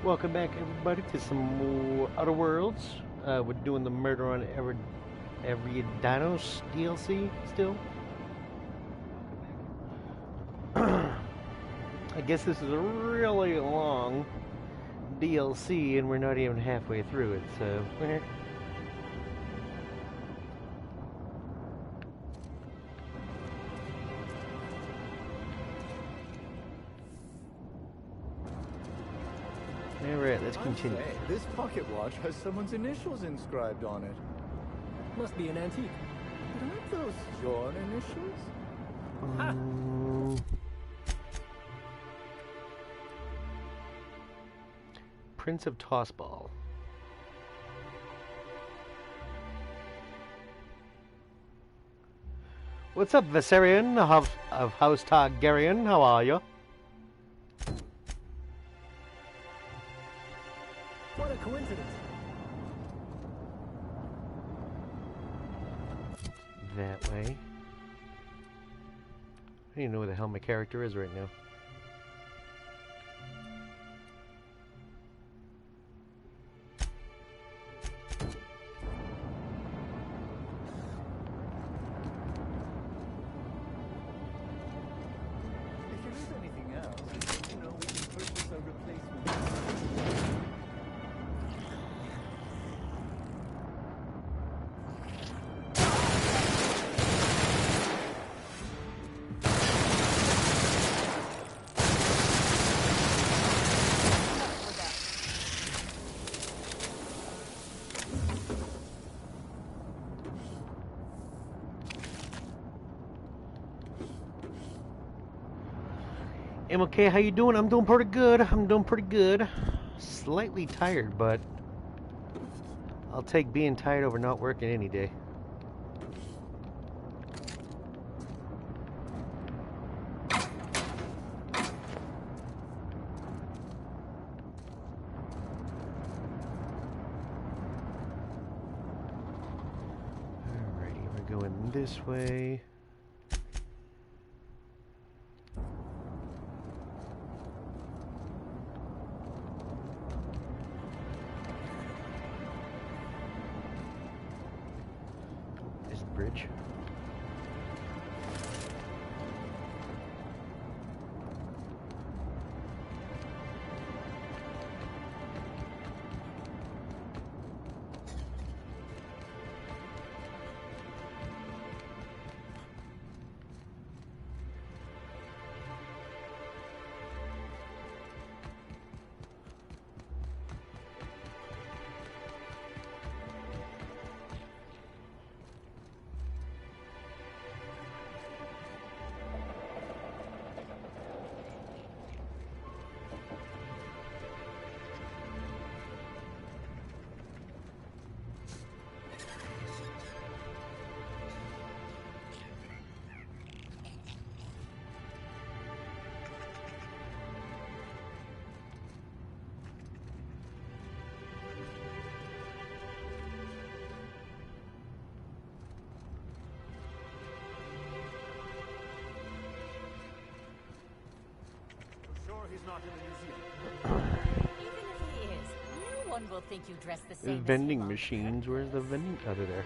Welcome back, everybody, to some more Outer Worlds. We're doing the Murder on Eridanos DLC still. I guess this is a really long DLC, and we're not even halfway through it, so... Alright, let's continue. This pocket watch has someone's initials inscribed on it. Must be an antique. But aren't those your initials? Prince of Tossball. What's up, Viserion of House Targaryen? How are you? What a coincidence. That way. I don't even know where the hell my character is right now. If you need anything else, you know, we can purchase a replacement. I'm okay, how you doing? I'm doing pretty good. Slightly tired, but I'll take being tired over not working any day. Alrighty, we're going this way. Bridge. He's not in the museum. Even if he is, no one will think you dress the same. Vending machines. Where's the vending? Oh, they're there.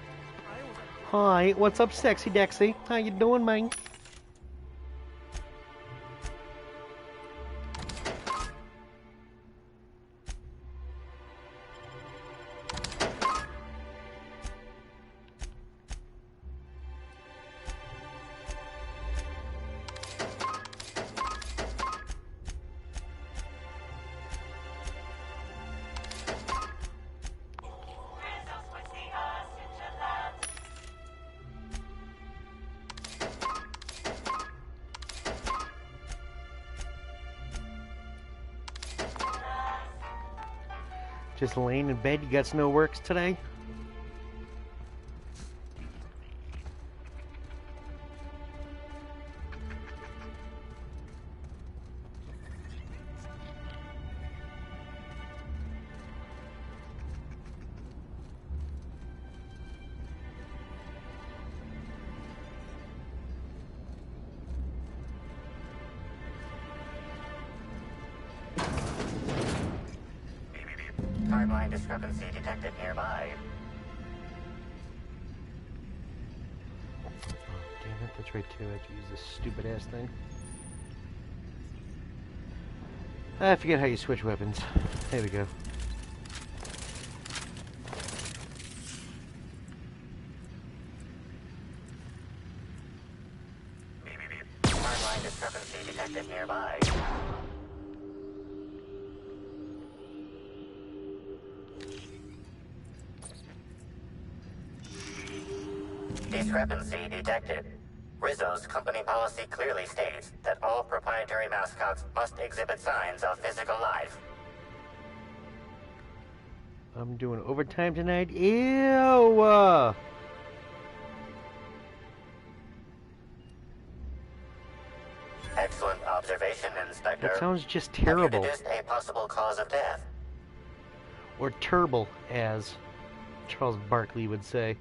Hi, what's up, sexy Dexy? How you doing, man? Just laying in bed, you got no works today? Timeline discrepancy detected nearby. Oh, damn it, that's right too. I have to use this stupid ass thing. I forget how you switch weapons. There we go. Timeline discrepancy detected nearby. Discrepancy detected. Rizzo's company policy clearly states that all proprietary mascots must exhibit signs of physical life. I'm doing overtime tonight. Ew! Excellent observation, Inspector. That sounds just Have you terrible. deduced a possible cause of death? Or turble, as Charles Barkley would say.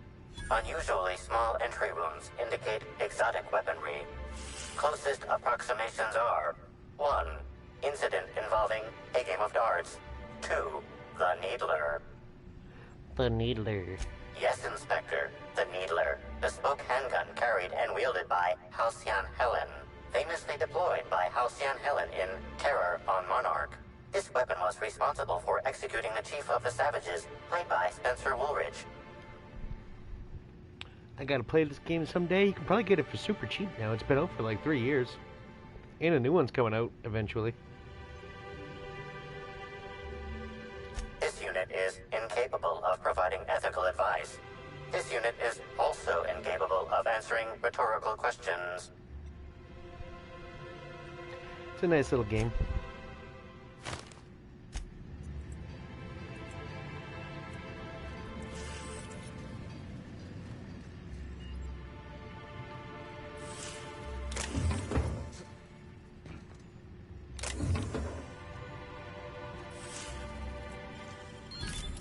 Unusually small entry wounds indicate exotic weaponry. Closest approximations are 1. Incident involving a game of darts. 2. The Needler. The Needler. Yes, Inspector. The Needler. Bespoke handgun carried and wielded by Halcyon Helen. Famously deployed by Halcyon Helen in Terror on Monarch. This weapon was responsible for executing the Chief of the Savages, played by Spencer Woolridge. I gotta play this game someday. You can probably get it for super cheap now. It's been out for like 3 years. And a new one's coming out eventually. This unit is incapable of providing ethical advice. This unit is also incapable of answering rhetorical questions. It's a nice little game.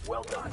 Well done.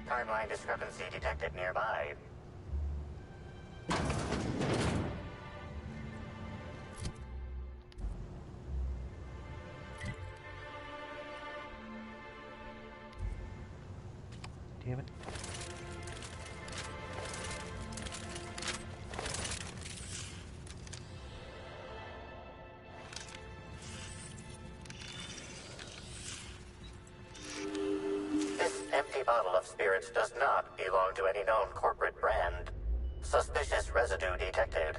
Timeline discrepancy detected nearby. Damn it. This empty bottle of spirits does not belong to any known corporate brand. Suspicious residue detected.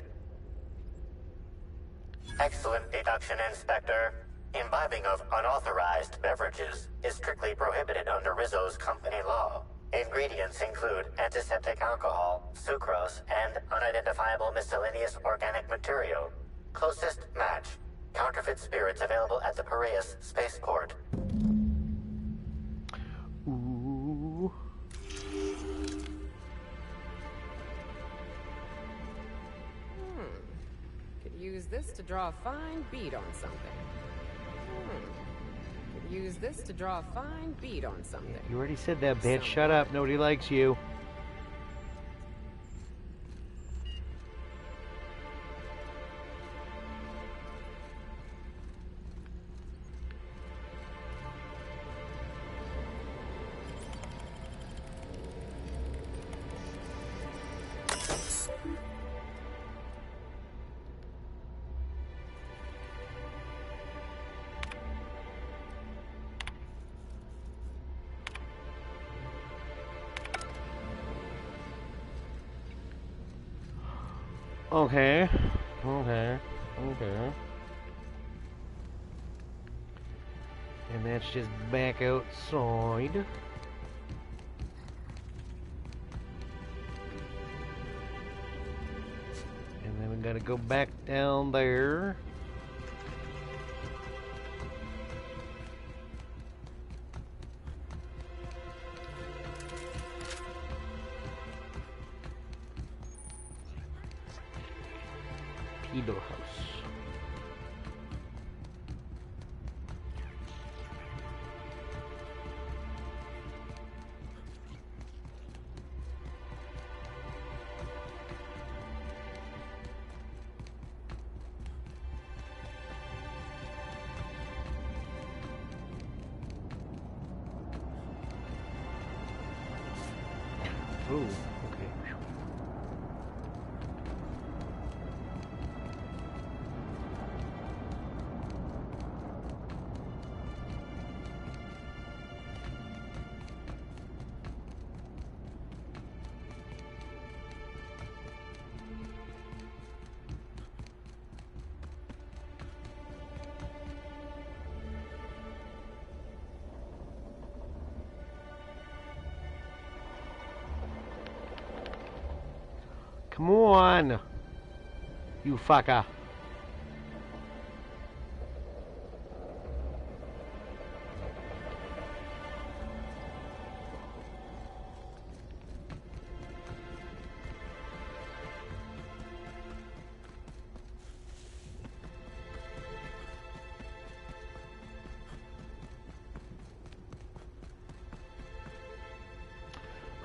Excellent deduction, Inspector. Imbibing of unauthorized beverages is strictly prohibited under Rizzo's company law. Ingredients include antiseptic alcohol, sucrose, and unidentifiable miscellaneous organic material. Closest match. Counterfeit spirits available at the Piraeus spaceport. Ooh. Could use this to draw a fine bead on something. Could use this to draw a fine bead on something. You already said that, bitch. Shut up. Nobody likes you. Okay. Okay. Okay. And that's just back outside. I'm gonna go back down there. Pedo house. Oh, okay. Come on, you fucker.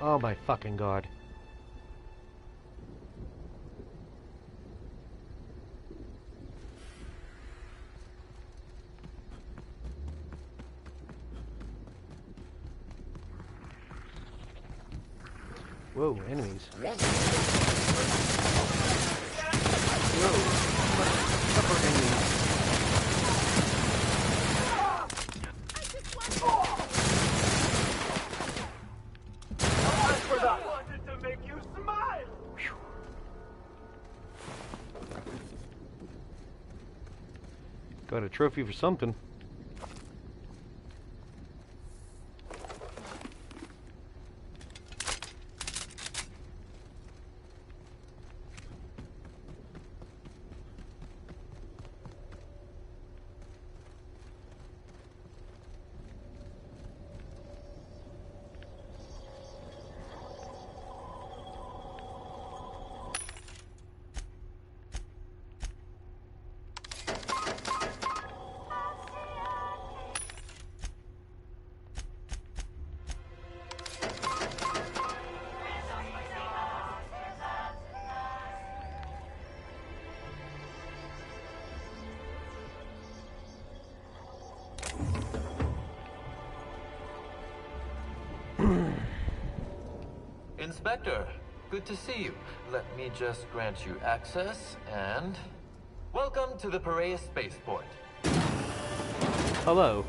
Oh my fucking god. Whoa, enemies. Whoa. Upper enemies. I wanted to make you smile. Got a trophy for something. Inspector, good to see you. Let me just grant you access and... Welcome to the Piraeus Spaceport. Hello.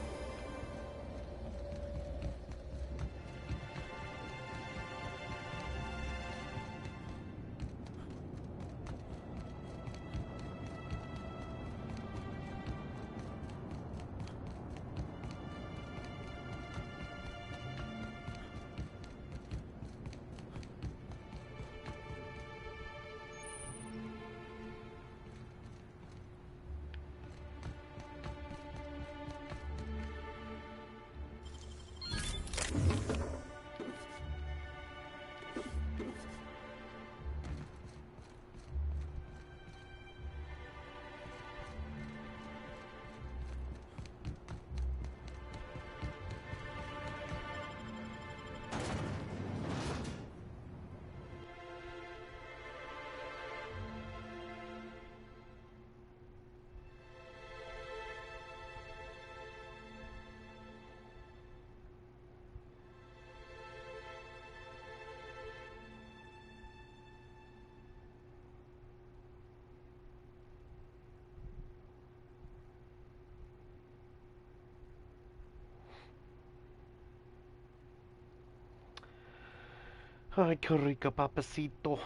Ay, qué rico, papacito.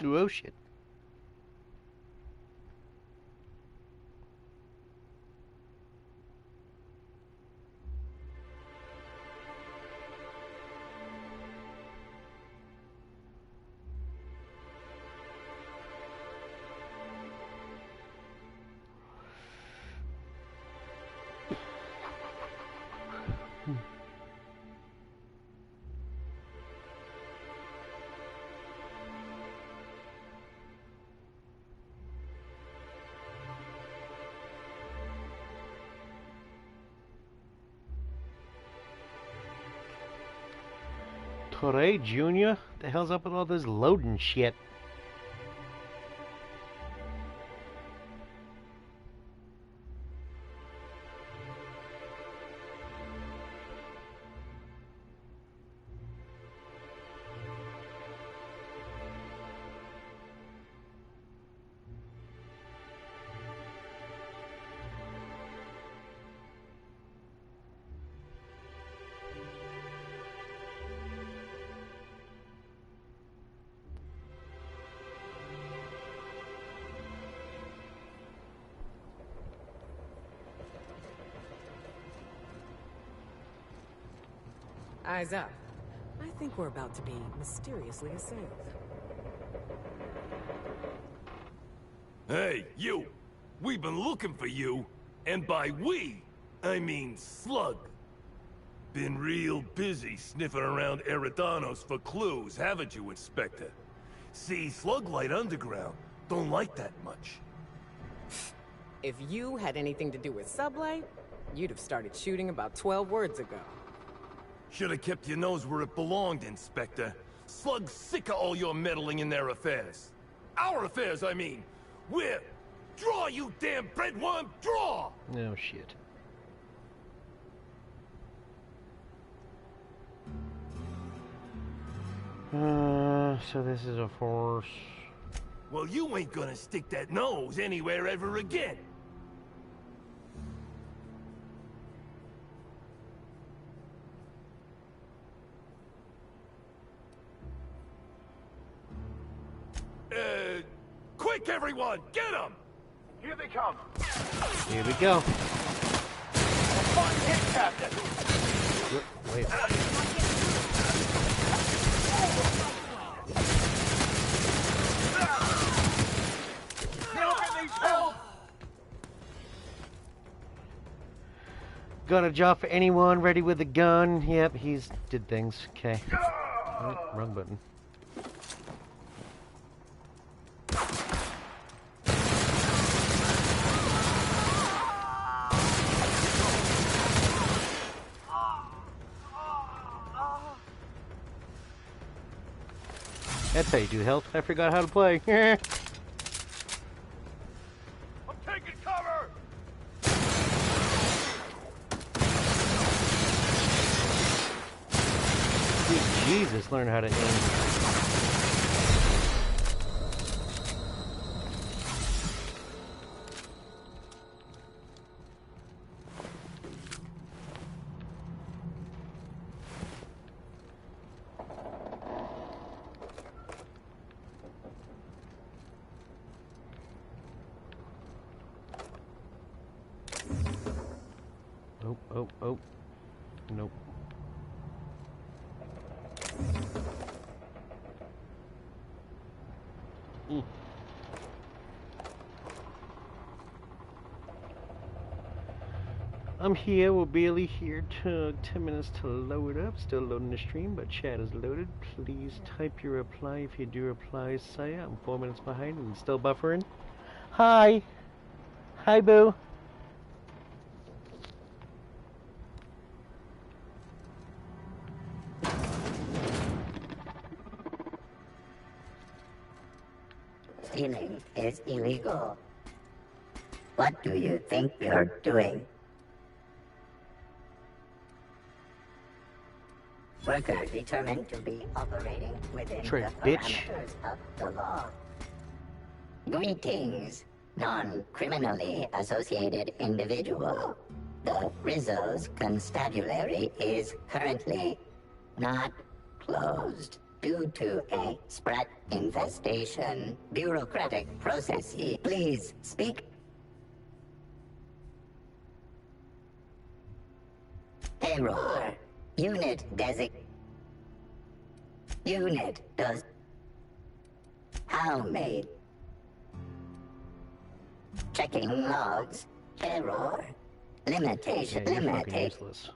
Oh, shit. Hooray, Junior. The hell's up with all this loading shit? Eyes up. I think we're about to be mysteriously assailed. Hey, you! We've been looking for you, and by we, I mean Slug. Been real busy sniffing around Eridanos for clues, haven't you, Inspector? See, Slug Light Underground don't like that much. If you had anything to do with Sublight, you'd have started shooting about 12 words ago. Should have kept your nose where it belonged, Inspector. Slug's sick of all your meddling in their affairs. Our affairs, I mean. We're... Draw, you damn breadworm, draw! Oh, shit. So this is a force. Well, you ain't gonna stick that nose anywhere ever again. Quick, everyone! Get them! Here they come. Here we go. Fine hit, Captain. Wait. Got a job for anyone ready with a gun? Yep, he's did things. Okay. Oh, wrong button. That's how you do health. I forgot how to play. I'm taking cover. Sweet Jesus, learn how to aim. Oh. Nope. I'm here. We're barely here. 10 minutes to load up. Still loading the stream, but chat is loaded. Please type your reply if you do reply, Saya. I'm 4 minutes behind and still buffering. Hi. Hi, boo. Stealing is illegal. What do you think you're doing? Worker determined to be operating within Trick, the bitch. parameters of the law. Greetings, non-criminally associated individual. The Rizzo's constabulary is currently not closed due to a sprat infestation. Bureaucratic processes. Please speak. Error. Unit Unit does. How made? Checking logs. Error. Limitation. Yeah, you're fucking Limitation. useless.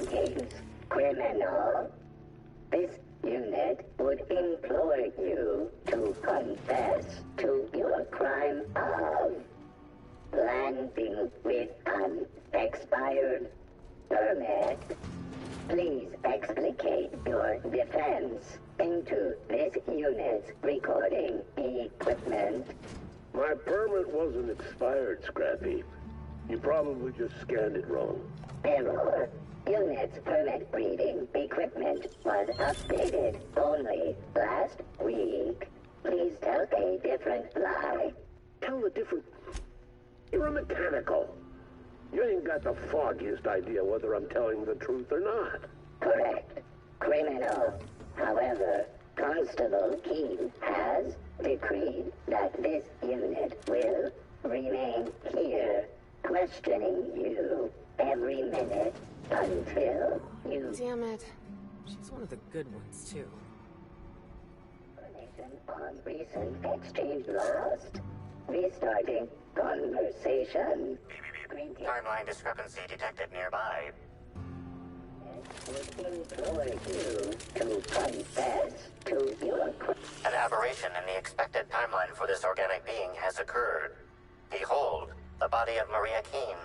Greetings, criminal. This unit would implore you to confess to your crime of landing with an expired permit. Please explicate your defense into this unit's recording equipment. My permit wasn't expired, Scrappy. You probably just scanned it wrong. Error. Unit's permit reading equipment was updated only last week. Please tell a different lie. Tell a different... You're a mechanical. You ain't got the foggiest idea whether I'm telling the truth or not. Correct. Criminal. However, Constable Keen has decreed that this unit will remain here, questioning you every minute until you... Damn it. She's one of the good ones, too. Information on recent exchange lost. Restarting conversation. Timeline discrepancy detected nearby. Would implore you to confess to your... An aberration in the expected timeline for this organic being has occurred. Behold, the body of Maria Keene,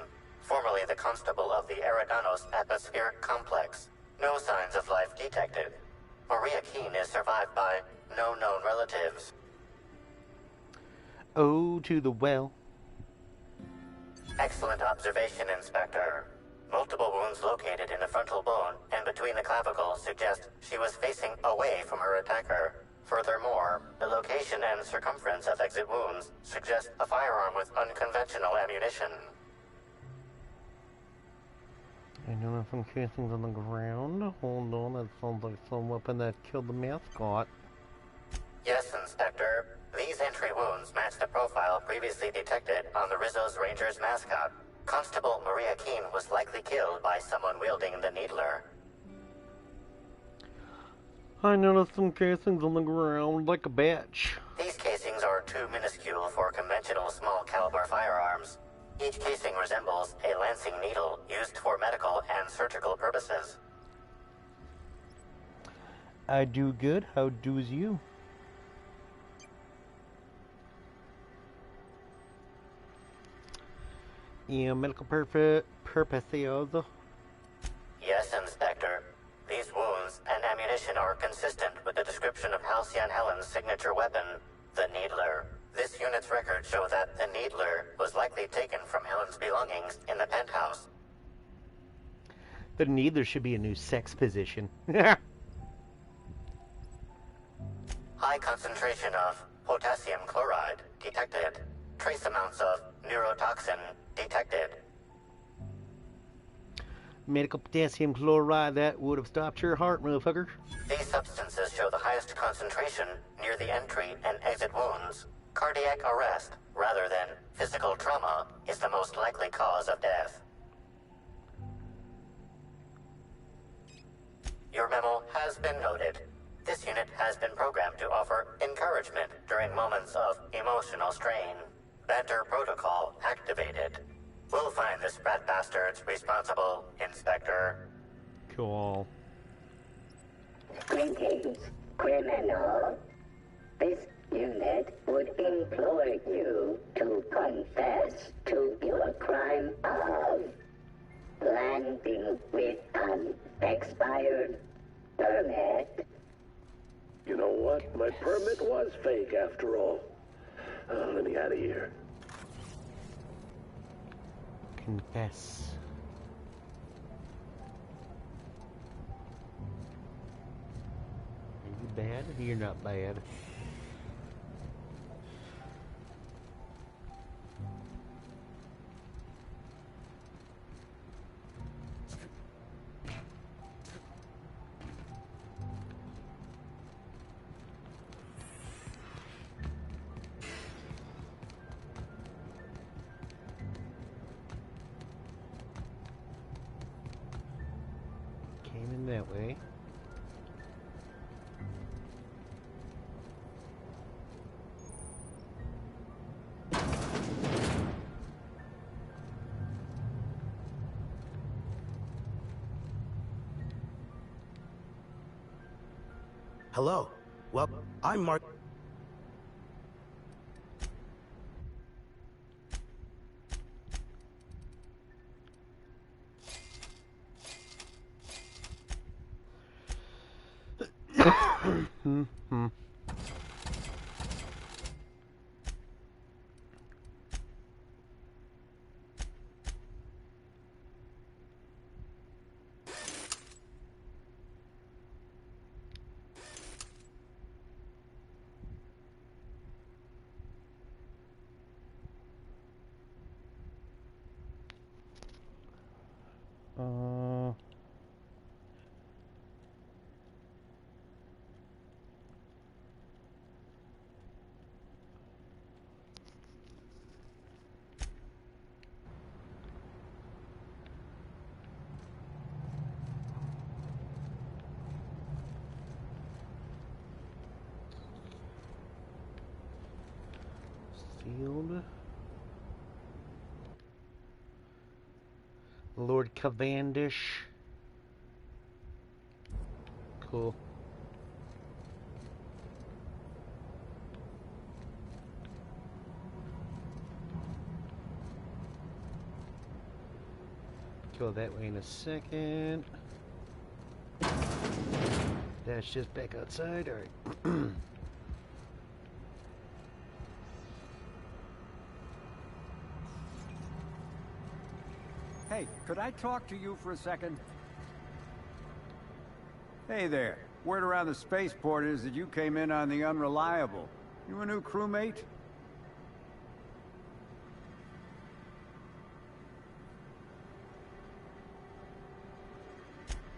formerly the constable of the Eridanos atmospheric complex. No signs of life detected. Maria Keene is survived by no known relatives. Oh, to the well. Excellent observation, Inspector. Multiple wounds located in the frontal bone and between the clavicles suggest she was facing away from her attacker. Furthermore, the location and circumference of exit wounds suggest a firearm with unconventional ammunition. I know some casings on the ground. Hold on, that sounds like some weapon that killed the mascot. Yes, Inspector. These entry wounds match the profile previously detected on the Rizzo's Rangers mascot. Constable Maria Keene was likely killed by someone wielding the needler. I noticed some casings on the ground like a batch. These casings are too minuscule for conventional small caliber firearms. Each casing resembles a lancing needle used for medical and surgical purposes. I do good, how do's you? Yeah, medical purposes. Yes, Inspector. These wounds and ammunition are consistent with the description of Halcyon Helen's signature weapon, the Needler. This unit's records show that the Needler was likely taken from Helen's belongings in the penthouse. The Needler should be a new sex position. High concentration of potassium chloride detected. Trace amounts of neurotoxin detected. Medical potassium chloride, that would have stopped your heart, motherfucker. These substances show the highest concentration near the entry and exit wounds. Cardiac arrest, rather than physical trauma, is the most likely cause of death. Your memo has been noted. This unit has been programmed to offer encouragement during moments of emotional strain. Banter protocol activated. We'll find this rat bastard's responsible, Inspector. Cool. Greetings, criminal. This unit would implore you to confess to your crime of landing with an expired permit. You know what? My permit was fake after all. Let me out of here. Confess. Are you bad? You're not bad. Came in that way. Hello. Well, I'm Mark. Sealed. Lord Cavendish. Cool. Go that way in a second. That's just back outside. All right. Hey, could I talk to you for a second? Hey there. Word around the spaceport is that you came in on the Unreliable. You a new crewmate?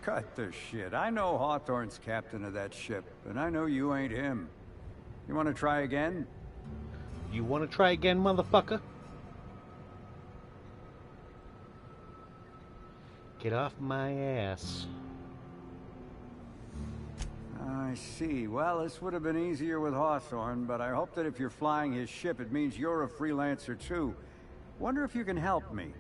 Cut the shit. I know Hawthorne's captain of that ship, and I know you ain't him. You want to try again? You want to try again, motherfucker? Get off my ass. I see. Well, this would have been easier with Hawthorne, but I hope that if you're flying his ship, it means you're a freelancer too. Wonder if you can help me.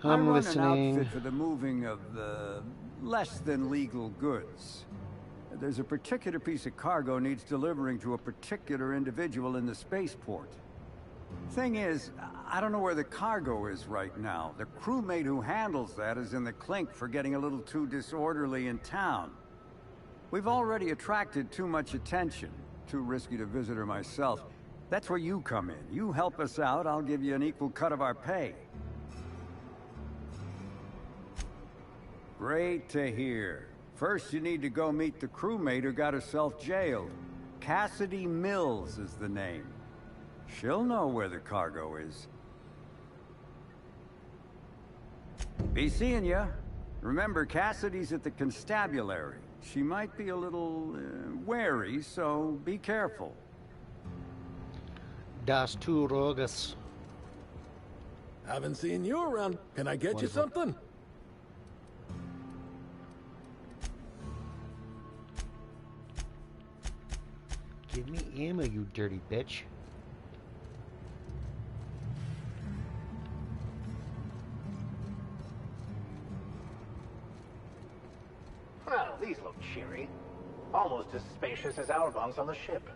I'm I run listening. an outfit for the moving of less than legal goods. There's a particular piece of cargo needs delivering to a particular individual in the spaceport. Thing is, I don't know where the cargo is right now. The crewmate who handles that is in the clink for getting a little too disorderly in town. We've already attracted too much attention. Too risky to visit her myself. That's where you come in. You help us out, I'll give you an equal cut of our pay. Great to hear. First, you need to go meet the crewmate who got herself jailed. Cassidy Mills is the name. She'll know where the cargo is. Be seeing ya. Remember, Cassidy's at the constabulary. She might be a little wary, so be careful. Das tu rogas. Haven't seen you around. Can I get you something? Give me ammo, you dirty bitch. Well, these look cheery. Almost as spacious as our bunks on the ship.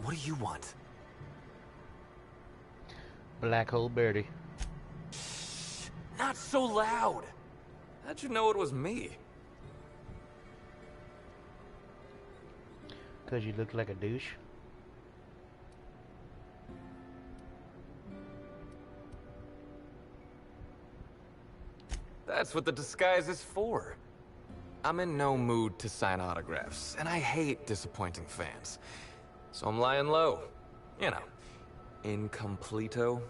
What do you want? Black hole birdie. Shh, not so loud. How'd you know it was me? Cause you look like a douche. That's what the disguise is for. I'm in no mood to sign autographs, and I hate disappointing fans. So I'm lying low. You know, incompleto.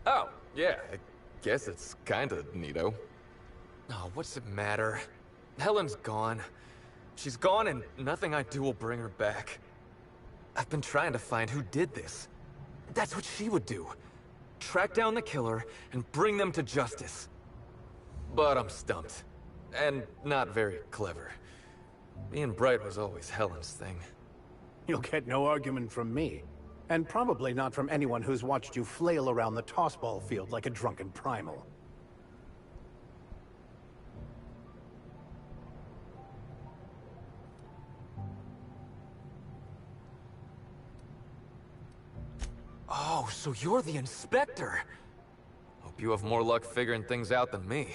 Oh, yeah, I guess it's kinda neato. Oh, what's it matter? Helen's gone. She's gone and nothing I do will bring her back. I've been trying to find who did this. That's what she would do. Track down the killer and bring them to justice. But I'm stumped. And not very clever. Being bright was always Helen's thing. You'll get no argument from me. And probably not from anyone who's watched you flail around the tossball field like a drunken primal. Oh, so you're the inspector. Hope you have more luck figuring things out than me.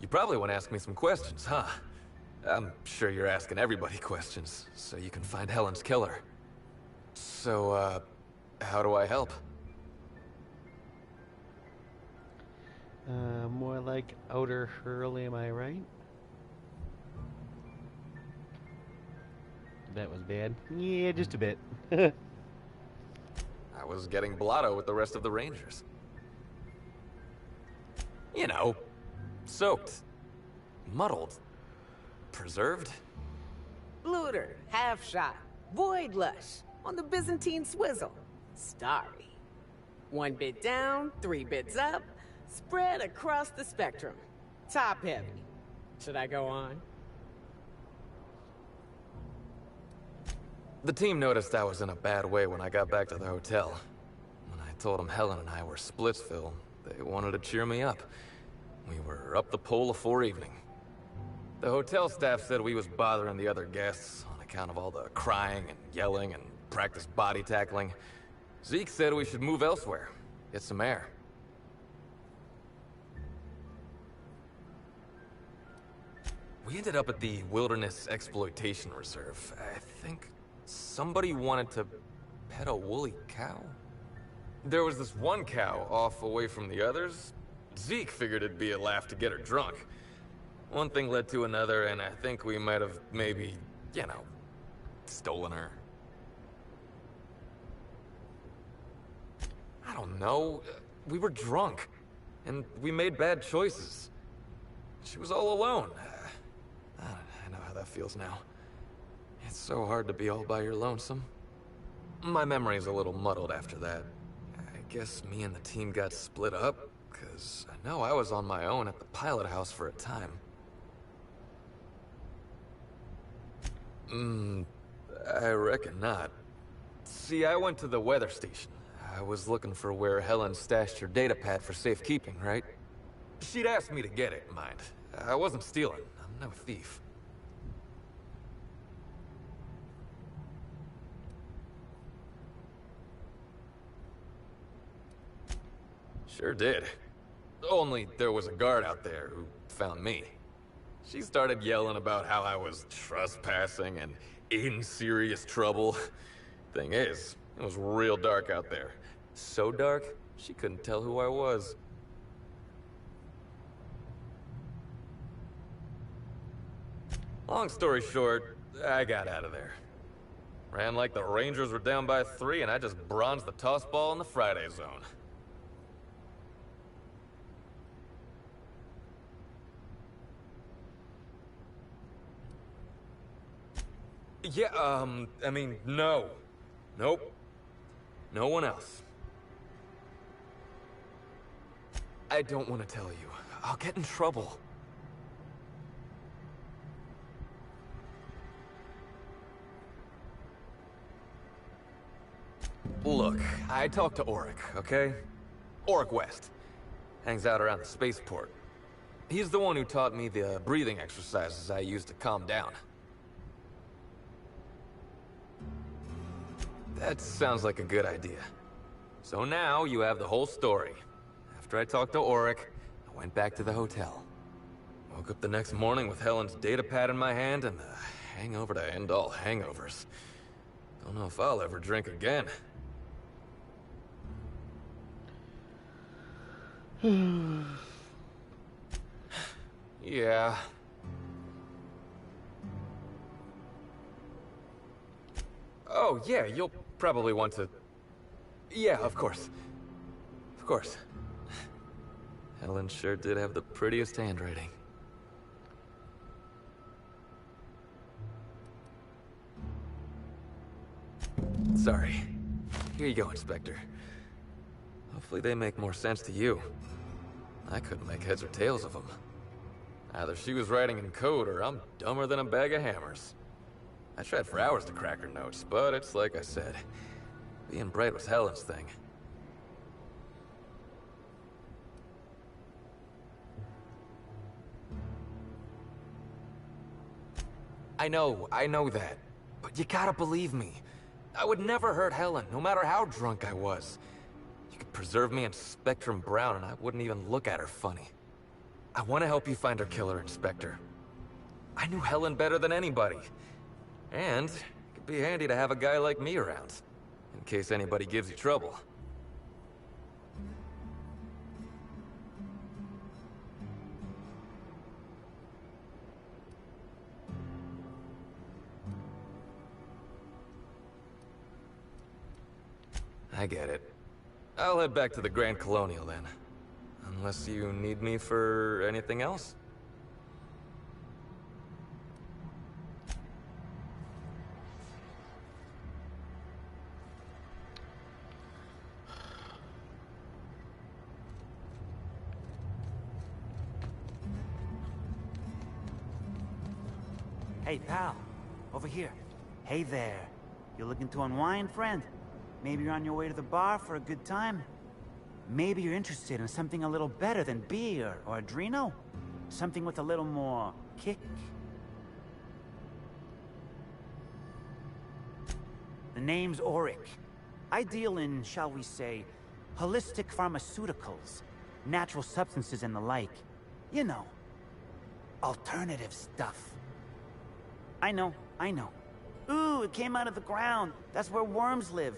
You probably want to ask me some questions, huh? I'm sure you're asking everybody questions, so you can find Helen's killer. So, how do I help? More like outer hurl, am I right? That was bad. Yeah, just a bit. I was getting blotto with the rest of the Rangers. You know, soaked, muddled, preserved. Looter, half shot, void lush, on the Byzantine swizzle, starry. 1 bit down, 3 bits up, spread across the spectrum. Top heavy. Should I go on? The team noticed I was in a bad way when I got back to the hotel. When I told them Helen and I were Splitsville, they wanted to cheer me up. We were up the pole afore evening. The hotel staff said we was bothering the other guests on account of all the crying and yelling and practice body tackling. Zeke said we should move elsewhere, get some air. We ended up at the Wilderness Exploitation Reserve. I think somebody wanted to pet a woolly cow? There was this one cow off away from the others. Zeke figured it'd be a laugh to get her drunk. One thing led to another, and I think we might have maybe, you know, stolen her. I don't know. We were drunk, and we made bad choices. She was all alone. I know how that feels now. It's so hard to be all by your lonesome. My memory's a little muddled after that. I guess me and the team got split up, because I know I was on my own at the pilot house for a time. I reckon not. See, I went to the weather station. I was looking for where Helen stashed her datapad for safekeeping, right? She'd asked me to get it, mind. I wasn't stealing. I'm no thief. Sure did. Only there was a guard out there who found me. She started yelling about how I was trespassing and in serious trouble. Thing is, it was real dark out there. So dark, she couldn't tell who I was. Long story short, I got out of there. Ran like the Rangers were down by 3, and I just bronzed the toss ball in the Friday zone. Yeah, I mean, no. Nope. No one else. I don't want to tell you. I'll get in trouble. Look, I talked to Auric, okay? Oric West. Hangs out around the spaceport. He's the one who taught me the breathing exercises I use to calm down. That sounds like a good idea. So now you have the whole story. After I talked to Oric, I went back to the hotel. Woke up the next morning with Helen's data pad in my hand and the hangover to end all hangovers. Don't know if I'll ever drink again. Yeah. Oh, yeah, you'll probably want to... Yeah, of course. Of course. Helen sure did have the prettiest handwriting. Sorry. Here you go, Inspector. Hopefully they make more sense to you. I couldn't make heads or tails of them. Either she was writing in code or I'm dumber than a bag of hammers. I tried for hours to crack her notes, but it's like I said. Being bright was Helen's thing. I know that. But you gotta believe me. I would never hurt Helen, no matter how drunk I was. You could preserve me in Spectrum Brown and I wouldn't even look at her funny. I want to help you find her killer, Inspector. I knew Helen better than anybody. And it could be handy to have a guy like me around, in case anybody gives you trouble. I get it. I'll head back to the Grand Colonial then. Unless you need me for anything else? Hey, pal. Over here. Hey there. You looking to unwind, friend? Maybe you're on your way to the bar for a good time? Maybe you're interested in something a little better than beer or Adreno? Something with a little more kick? The name's Oric. I deal in, shall we say, holistic pharmaceuticals, natural substances and the like. You know, alternative stuff. I know. Ooh, it came out of the ground. That's where worms live.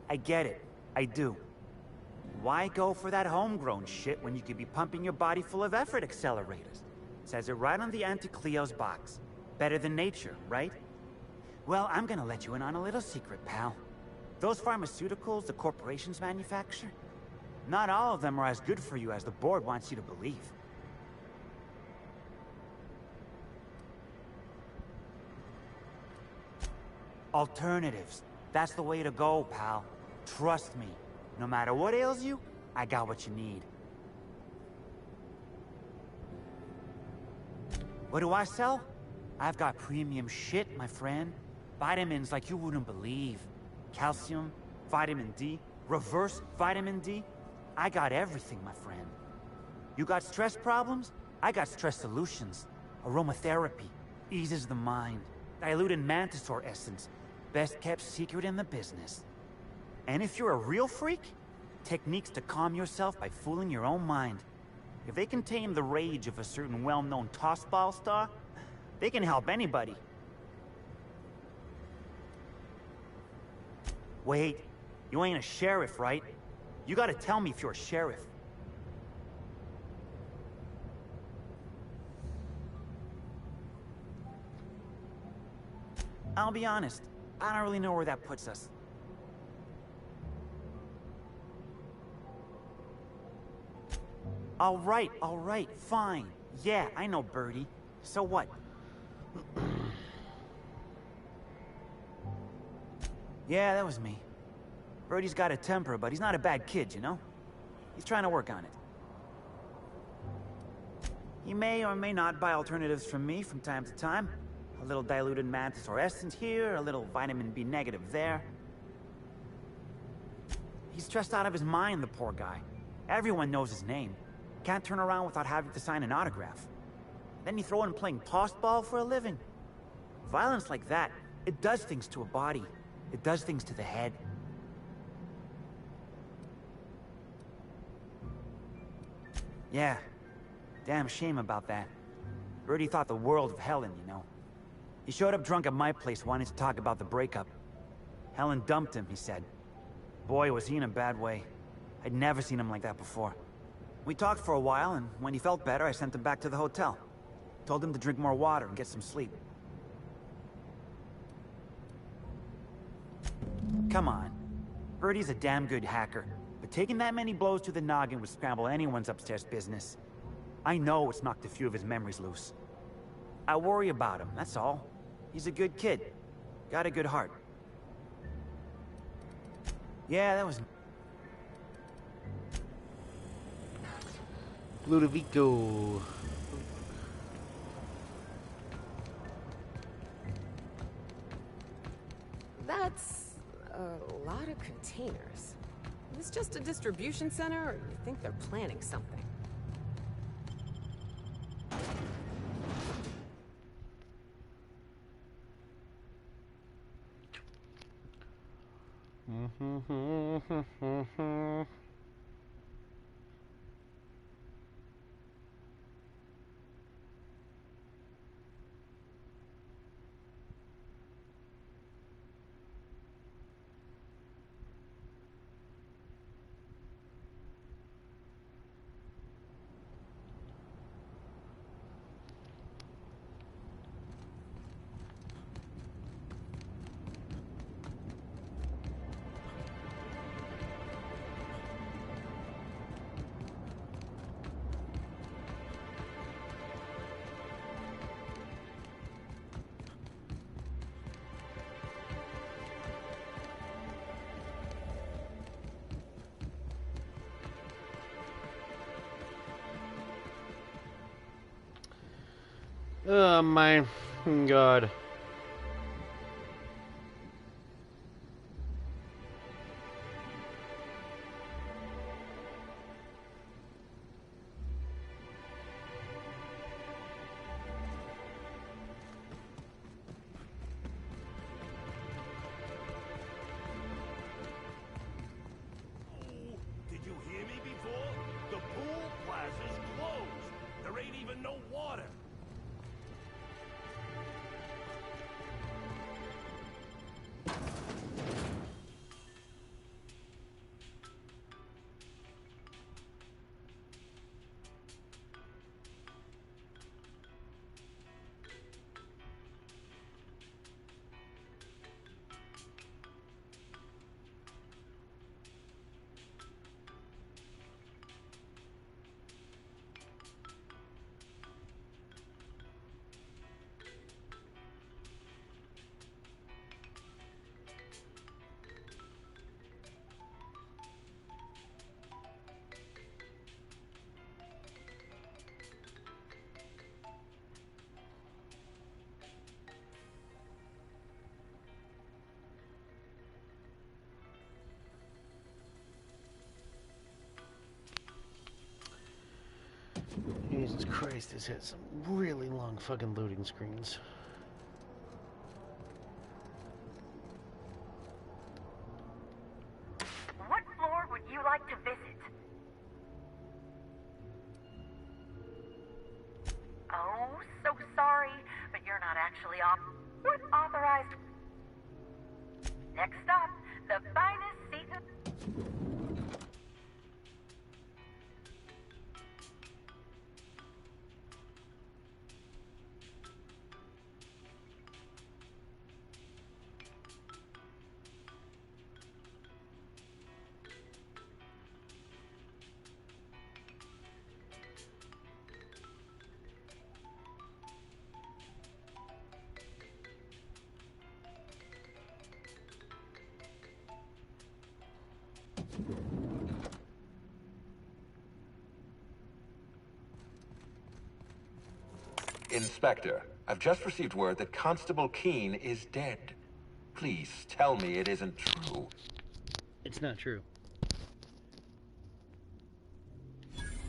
I get it. I do. Why go for that homegrown shit when you could be pumping your body full of effort accelerators? Says it right on the Anti-Cleo's box. Better than nature, right? Well, I'm gonna let you in on a little secret, pal. Those pharmaceuticals the corporations manufacture, not all of them are as good for you as the board wants you to believe. Alternatives. That's the way to go, pal. Trust me. No matter what ails you, I got what you need. What do I sell? I've got premium shit, my friend. Vitamins like you wouldn't believe. Calcium, vitamin D, reverse vitamin D. I got everything, my friend. You got stress problems? I got stress solutions. Aromatherapy eases the mind. Diluted mantisaur essence. Best kept secret in the business. And if you're a real freak, techniques to calm yourself by fooling your own mind. If they can tame the rage of a certain well-known tossball star, they can help anybody. Wait, you ain't a sheriff, right? You gotta tell me if you're a sheriff. I'll be honest, I don't really know where that puts us. All right, fine. Yeah, I know, Birdie. So what? Yeah, that was me. Birdie's got a temper, but he's not a bad kid, you know? He's trying to work on it. He may or may not buy alternatives from me from time to time. A little diluted mantisaur essence here, a little vitamin B negative there. He's stressed out of his mind, the poor guy. Everyone knows his name. Can't turn around without having to sign an autograph. Then you throw in playing tossball for a living. Violence like that, it does things to a body. It does things to the head. Yeah. Damn shame about that. Birdie thought the world of Helen, you know. He showed up drunk at my place wanting to talk about the breakup. Helen dumped him, he said. Boy, was he in a bad way. I'd never seen him like that before. We talked for a while, and when he felt better, I sent him back to the hotel. Told him to drink more water and get some sleep. Come on. Birdie's a damn good hacker, but taking that many blows to the noggin would scramble anyone's upstairs business. I know it's knocked a few of his memories loose. I worry about him, that's all. He's a good kid. Got a good heart. Yeah, that was... Ludovico. That's a lot of containers. Is this just a distribution center, or you think they're planning something? Oh my god. Did you hear me before? The pool plaza's closed. There ain't even no water. Jesus Christ, this has some really long fucking loading screens. What floor would you like to visit? Oh, so sorry, but you're not actually authorized. Next up, the finest seat in... Inspector, I've just received word that Constable Keene is dead. Please tell me it isn't true. It's not true.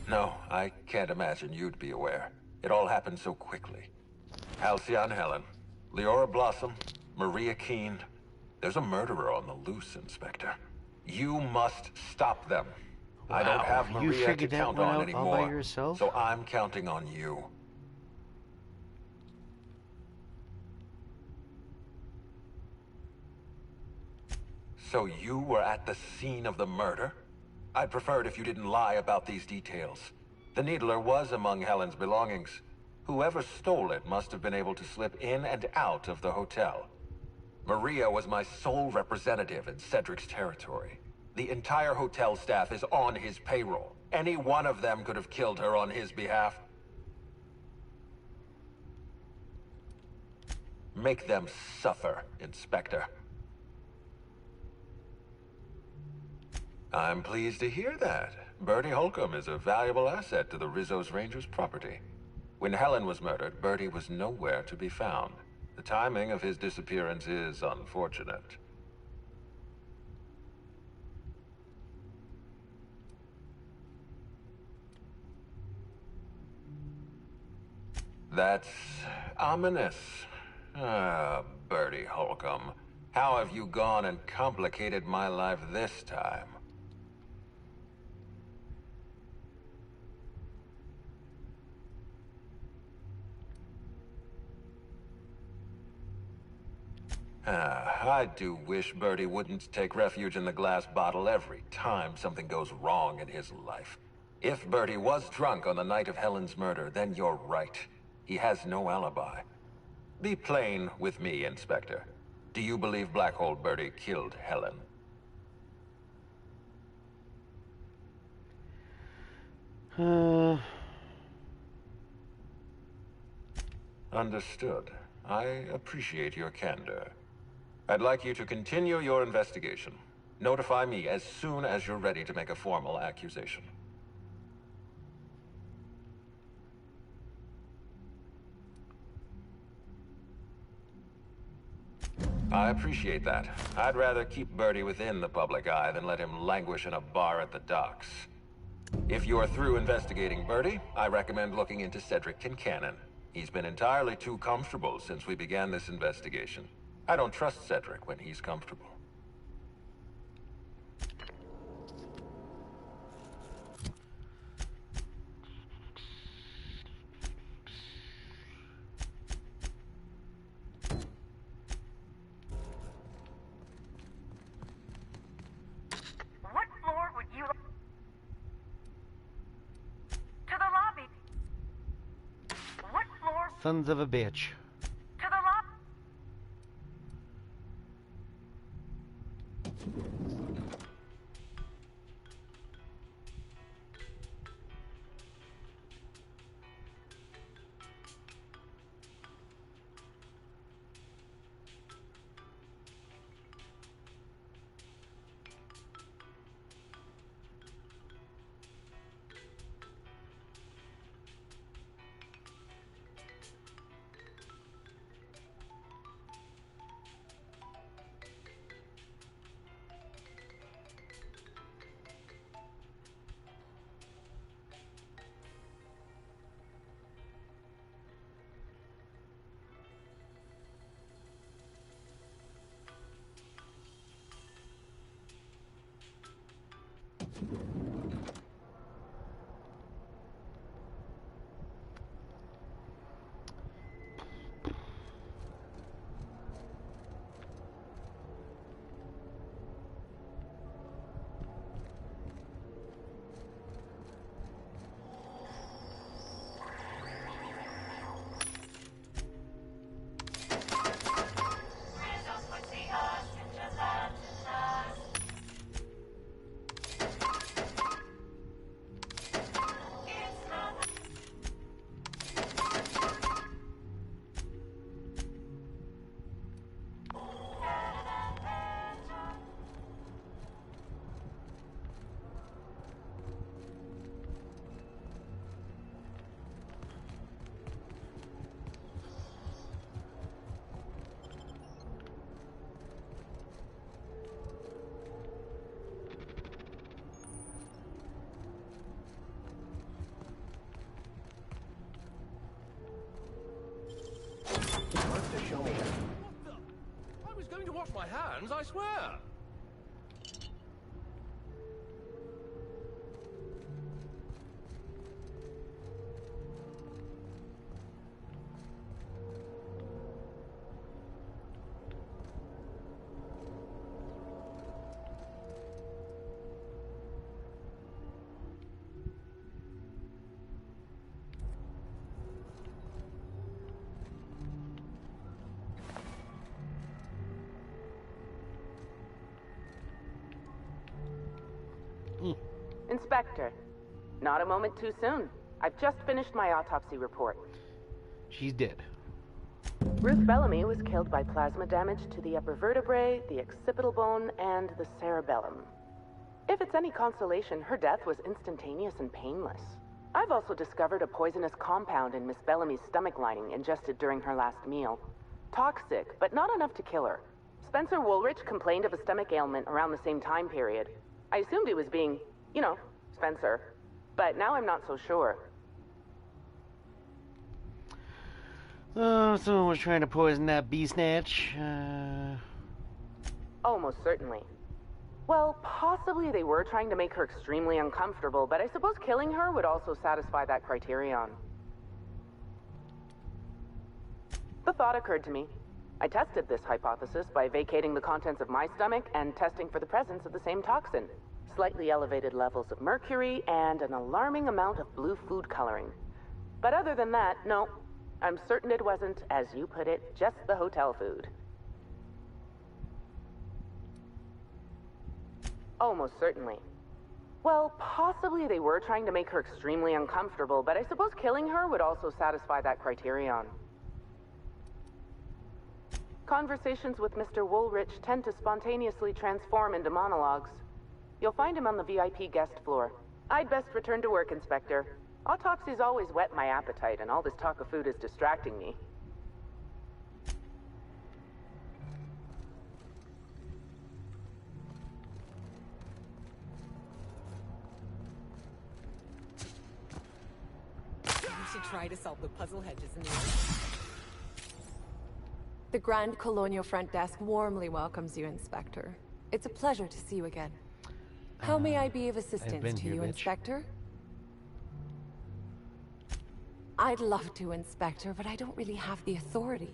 No, I can't imagine you'd be aware. It all happened so quickly. Halcyon Helen, Leora Blossom, Maria Keene. There's a murderer on the loose, Inspector. You must stop them. I don't have You Maria to figured that count one on out anymore. all by yourself? So I'm counting on you. So you were at the scene of the murder? I'd prefer it if you didn't lie about these details. The Needler was among Helen's belongings. Whoever stole it must have been able to slip in and out of the hotel. Maria was my sole representative in Cedric's territory. The entire hotel staff is on his payroll. Any one of them could have killed her on his behalf. Make them suffer, Inspector. I'm pleased to hear that. Bertie Holcomb is a valuable asset to the Rizzo's Rangers property. When Helen was murdered, Bertie was nowhere to be found. The timing of his disappearance is unfortunate. That's ominous. Ah, Bertie Holcomb. How have you gone and complicated my life this time? I do wish Bertie wouldn't take refuge in the glass bottle every time something goes wrong in his life. If Bertie was drunk on the night of Helen's murder, then you're right. He has no alibi. Be plain with me, Inspector. Do you believe Black Hole Bertie killed Helen? Understood. I appreciate your candor. I'd like you to continue your investigation. Notify me as soon as you're ready to make a formal accusation. I appreciate that. I'd rather keep Bertie within the public eye than let him languish in a bar at the docks. If you're through investigating Bertie, I recommend looking into Cedric Kincannon. He's been entirely too comfortable since we began this investigation. I don't trust Cedric when he's comfortable. What floor would you... To the lobby. What floor... Sons of a bitch. To the lobby. wash my hands, I swear. Inspector, not a moment too soon. I've just finished my autopsy report. She's dead. Ruth Bellamy was killed by plasma damage to the upper vertebrae, the occipital bone, and the cerebellum. If it's any consolation, her death was instantaneous and painless. I've also discovered a poisonous compound in Miss Bellamy's stomach lining ingested during her last meal. Toxic, but not enough to kill her. Spencer Woolrich complained of a stomach ailment around the same time period. I assumed he was being, you know, Spencer. But now I'm not so sure. Oh, someone was trying to poison that bee snatch. Almost certainly. Well, possibly they were trying to make her extremely uncomfortable, but I suppose killing her would also satisfy that criterion. The thought occurred to me. I tested this hypothesis by vacating the contents of my stomach and testing for the presence of the same toxin. Slightly elevated levels of mercury and an alarming amount of blue food coloring. But other than that, no. I'm certain it wasn't, as you put it, just the hotel food. Almost certainly. Well, possibly they were trying to make her extremely uncomfortable, but I suppose killing her would also satisfy that criterion. Conversations with Mr. Woolrich tend to spontaneously transform into monologues. You'll find him on the VIP guest floor. I'd best return to work, Inspector. Autopsies always whet my appetite, and all this talk of food is distracting me. We should try to solve the puzzle hedges in the The Grand Colonial Front Desk warmly welcomes you, Inspector. It's a pleasure to see you again. How may I be of assistance to you, Inspector? I'd love to, Inspector, but I don't really have the authority.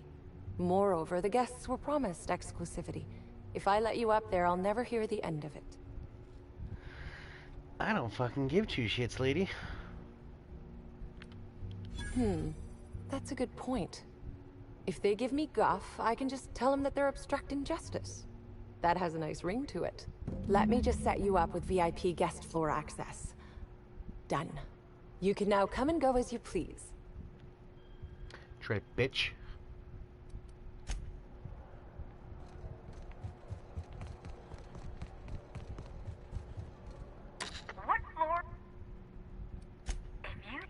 Moreover, the guests were promised exclusivity. If I let you up there, I'll never hear the end of it. I don't fucking give two shits, lady. That's a good point. If they give me guff, I can just tell them that they're obstructing justice. That has a nice ring to it. Let me just set you up with VIP guest floor access. Done. You can now come and go as you please. Trip, bitch. What floor? If you...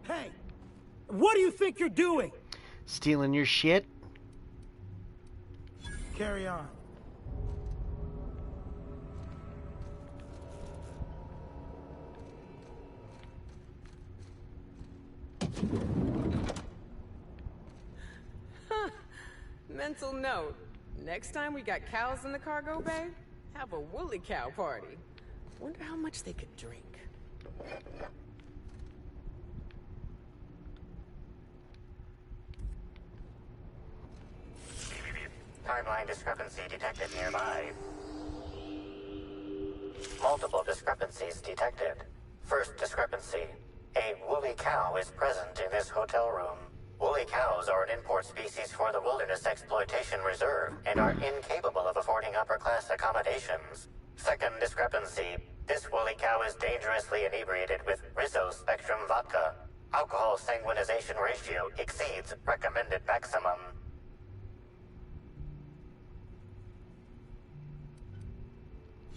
Hey! What do you think you're doing? Stealing your shit? Carry on. Mental note. Next time we got cows in the cargo bay, have a woolly cow party. Wonder how much they could drink. Timeline discrepancy detected nearby. Multiple discrepancies detected. First discrepancy. A woolly cow is present in this hotel room. Woolly cows are an import species for the Wilderness Exploitation Reserve and are incapable of affording upper-class accommodations. Second discrepancy. This woolly cow is dangerously inebriated with Rizzo Spectrum vodka. Alcohol sanguinization ratio exceeds recommended maximum.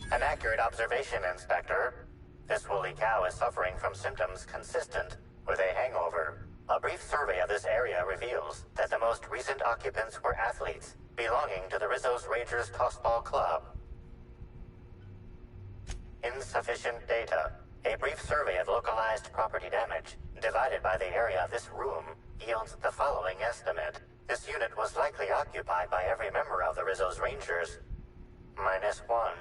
An accurate observation, Inspector. This woolly cow is suffering from symptoms consistent with a hangover. A brief survey of this area reveals that the most recent occupants were athletes belonging to the Rizzo's Rangers Tossball Club. Insufficient data. A brief survey of localized property damage, divided by the area of this room, yields the following estimate. This unit was likely occupied by every member of the Rizzo's Rangers. -1.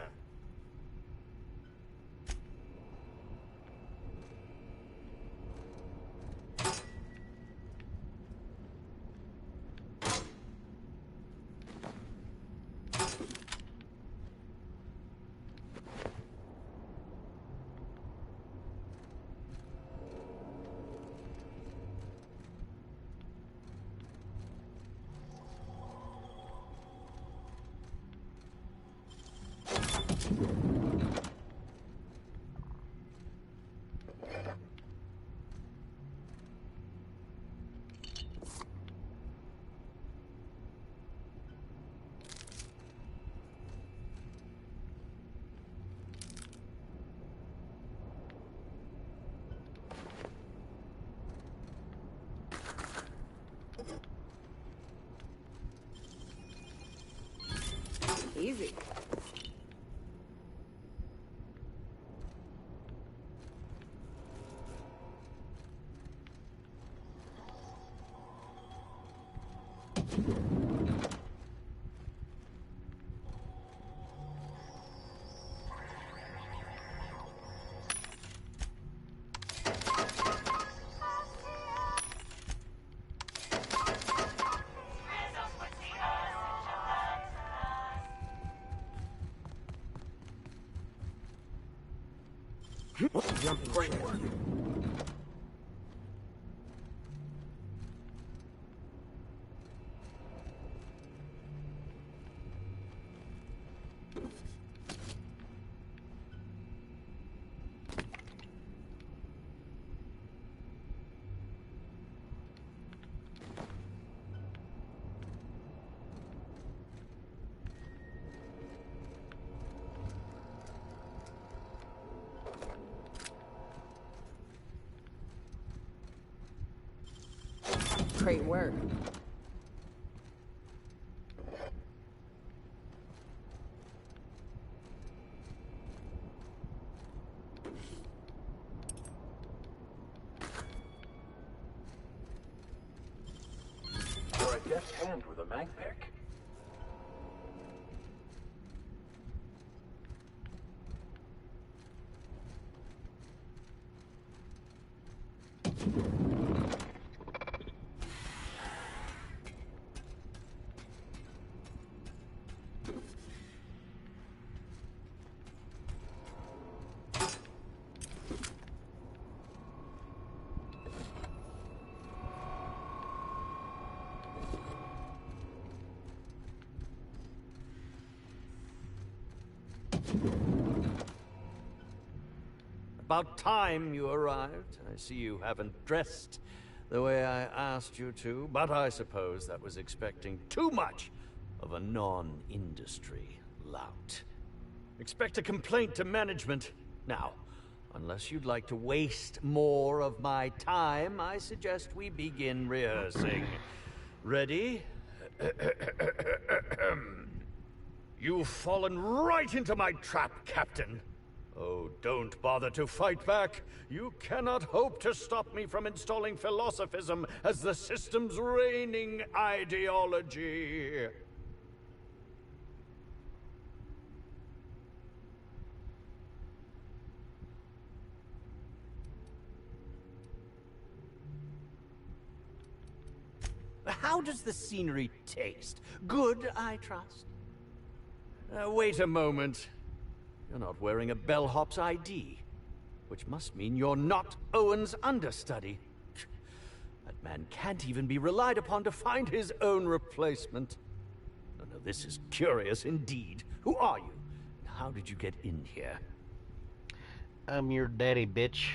Easy. Jumping right in. Great work. You're a deft hand with a mag pick. About time you arrived. I see you haven't dressed the way I asked you to, but I suppose that was expecting too much of a non-industry lout. Expect a complaint to management. Now, unless you'd like to waste more of my time, I suggest we begin rehearsing. Ready? You've fallen right into my trap, Captain. Oh, don't bother to fight back. You cannot hope to stop me from installing philosophism as the system's reigning ideology. How does the scenery taste? Good, I trust. Wait a moment. You're not wearing a bellhop's ID, which must mean you're not Owen's understudy. That man can't even be relied upon to find his own replacement. No, no, this is curious indeed. Who are you? How did you get in here? I'm your daddy, bitch.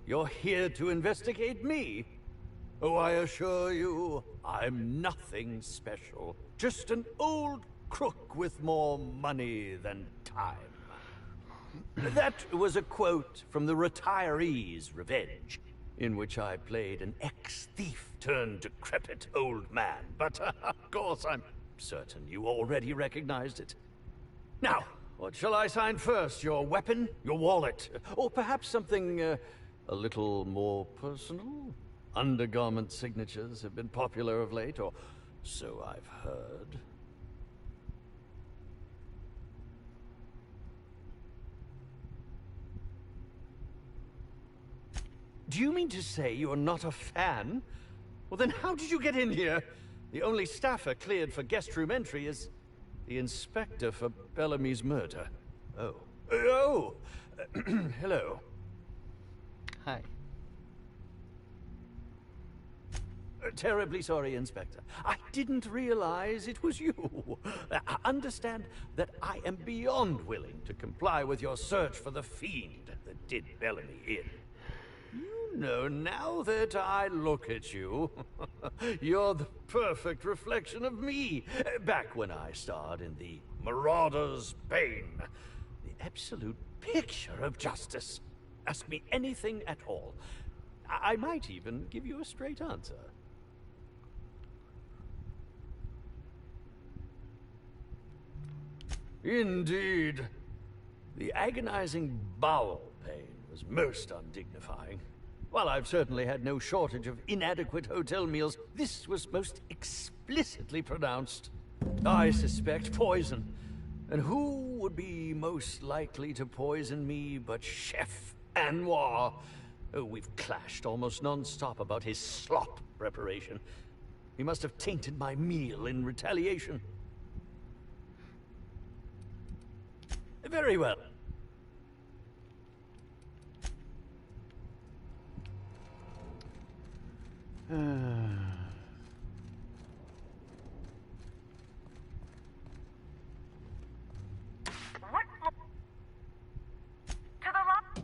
You're here to investigate me? Oh, I assure you, I'm nothing special. Just an old crook with more money than time. That was a quote from The Retiree's Revenge, in which I played an ex-thief turned decrepit old man. But, of course, I'm certain you already recognized it. Now, what shall I sign first? Your weapon? Your wallet? Or perhaps something, a little more personal? Undergarment signatures have been popular of late, or so I've heard. Do you mean to say you're not a fan? Well, then how did you get in here? The only staffer cleared for guest room entry is the inspector for Bellamy's murder. Oh. Oh! Hello. Hi. Terribly sorry, Inspector. I didn't realize it was you. Understand that I am beyond willing to comply with your search for the fiend that did Bellamy in. You know, now that I look at you, you're the perfect reflection of me. Back when I starred in the Marauder's Bane. The absolute picture of justice. Ask me anything at all. I might even give you a straight answer. Indeed. The agonizing bowel pain was most undignifying. While I've certainly had no shortage of inadequate hotel meals, this was most explicitly pronounced. I suspect poison. And who would be most likely to poison me but Chef Anwar? Oh, we've clashed almost non-stop about his slop preparation. He must have tainted my meal in retaliation. Very well. What? To the left?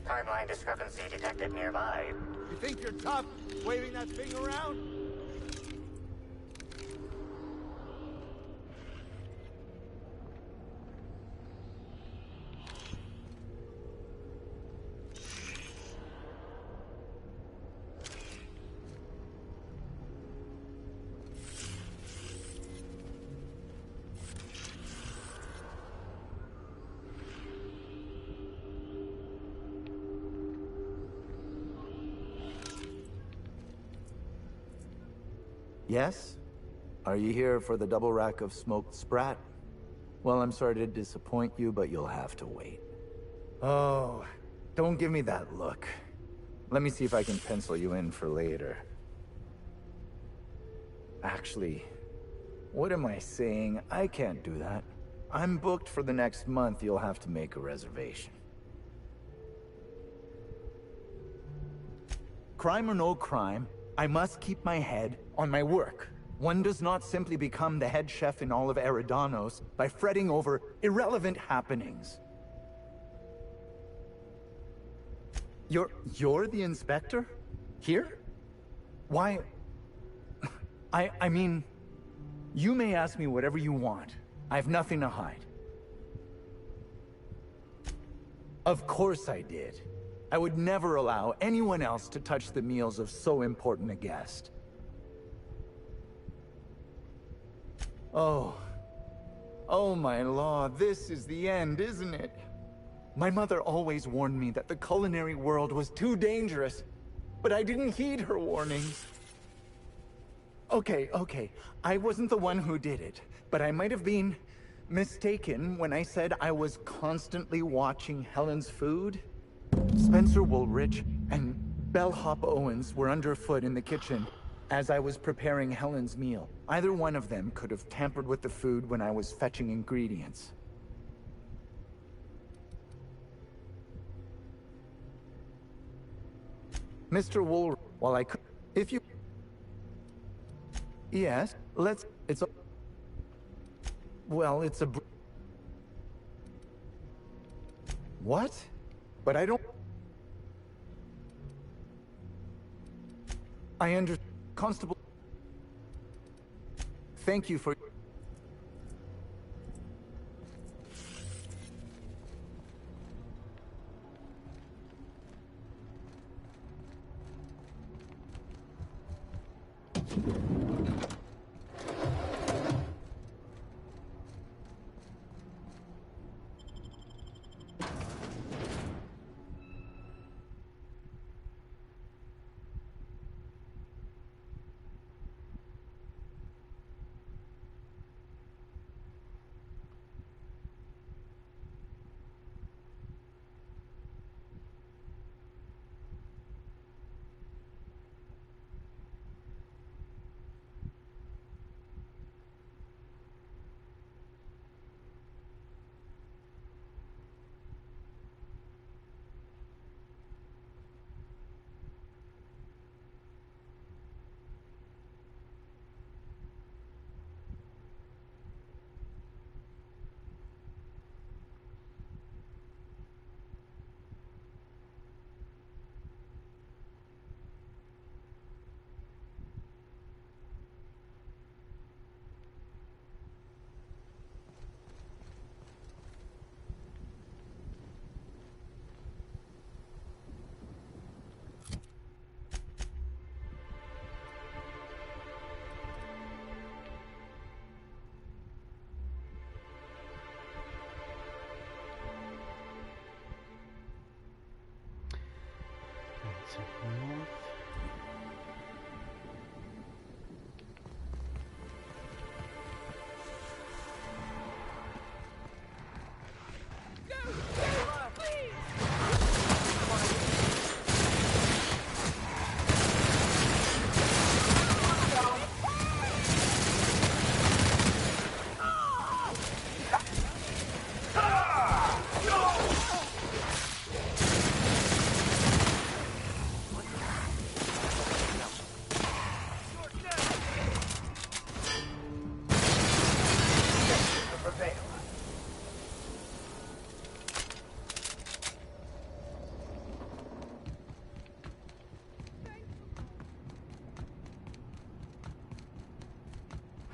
Timeline discrepancy detected nearby. You think you're tough, waving that thing around? Yes? Are you here for the double rack of smoked sprat? Well, I'm sorry to disappoint you, but you'll have to wait. Oh, don't give me that look. Let me see if I can pencil you in for later. Actually, what am I saying? I can't do that. I'm booked for the next month. You'll have to make a reservation. Crime or no crime, I must keep my head on my work. One does not simply become the head chef in all of Eridanos by fretting over irrelevant happenings. You're the inspector? Here? Why? I mean, you may ask me whatever you want. I have nothing to hide. Of course I did. I would never allow anyone else to touch the meals of so important a guest. Oh. Oh my law, this is the end, isn't it? My mother always warned me that the culinary world was too dangerous, but I didn't heed her warnings. Okay, I wasn't the one who did it, but I might have been mistaken when I said I was constantly watching Helen's food. Spencer Woolrich and Bellhop Owens were underfoot in the kitchen as I was preparing Helen's meal. Either one of them could have tampered with the food when I was fetching ingredients. Mr. Woolrich, while I could... If you... Yes, let's... It's a... Well, it's a... What? But I don't... I Constable... Thank you for... North.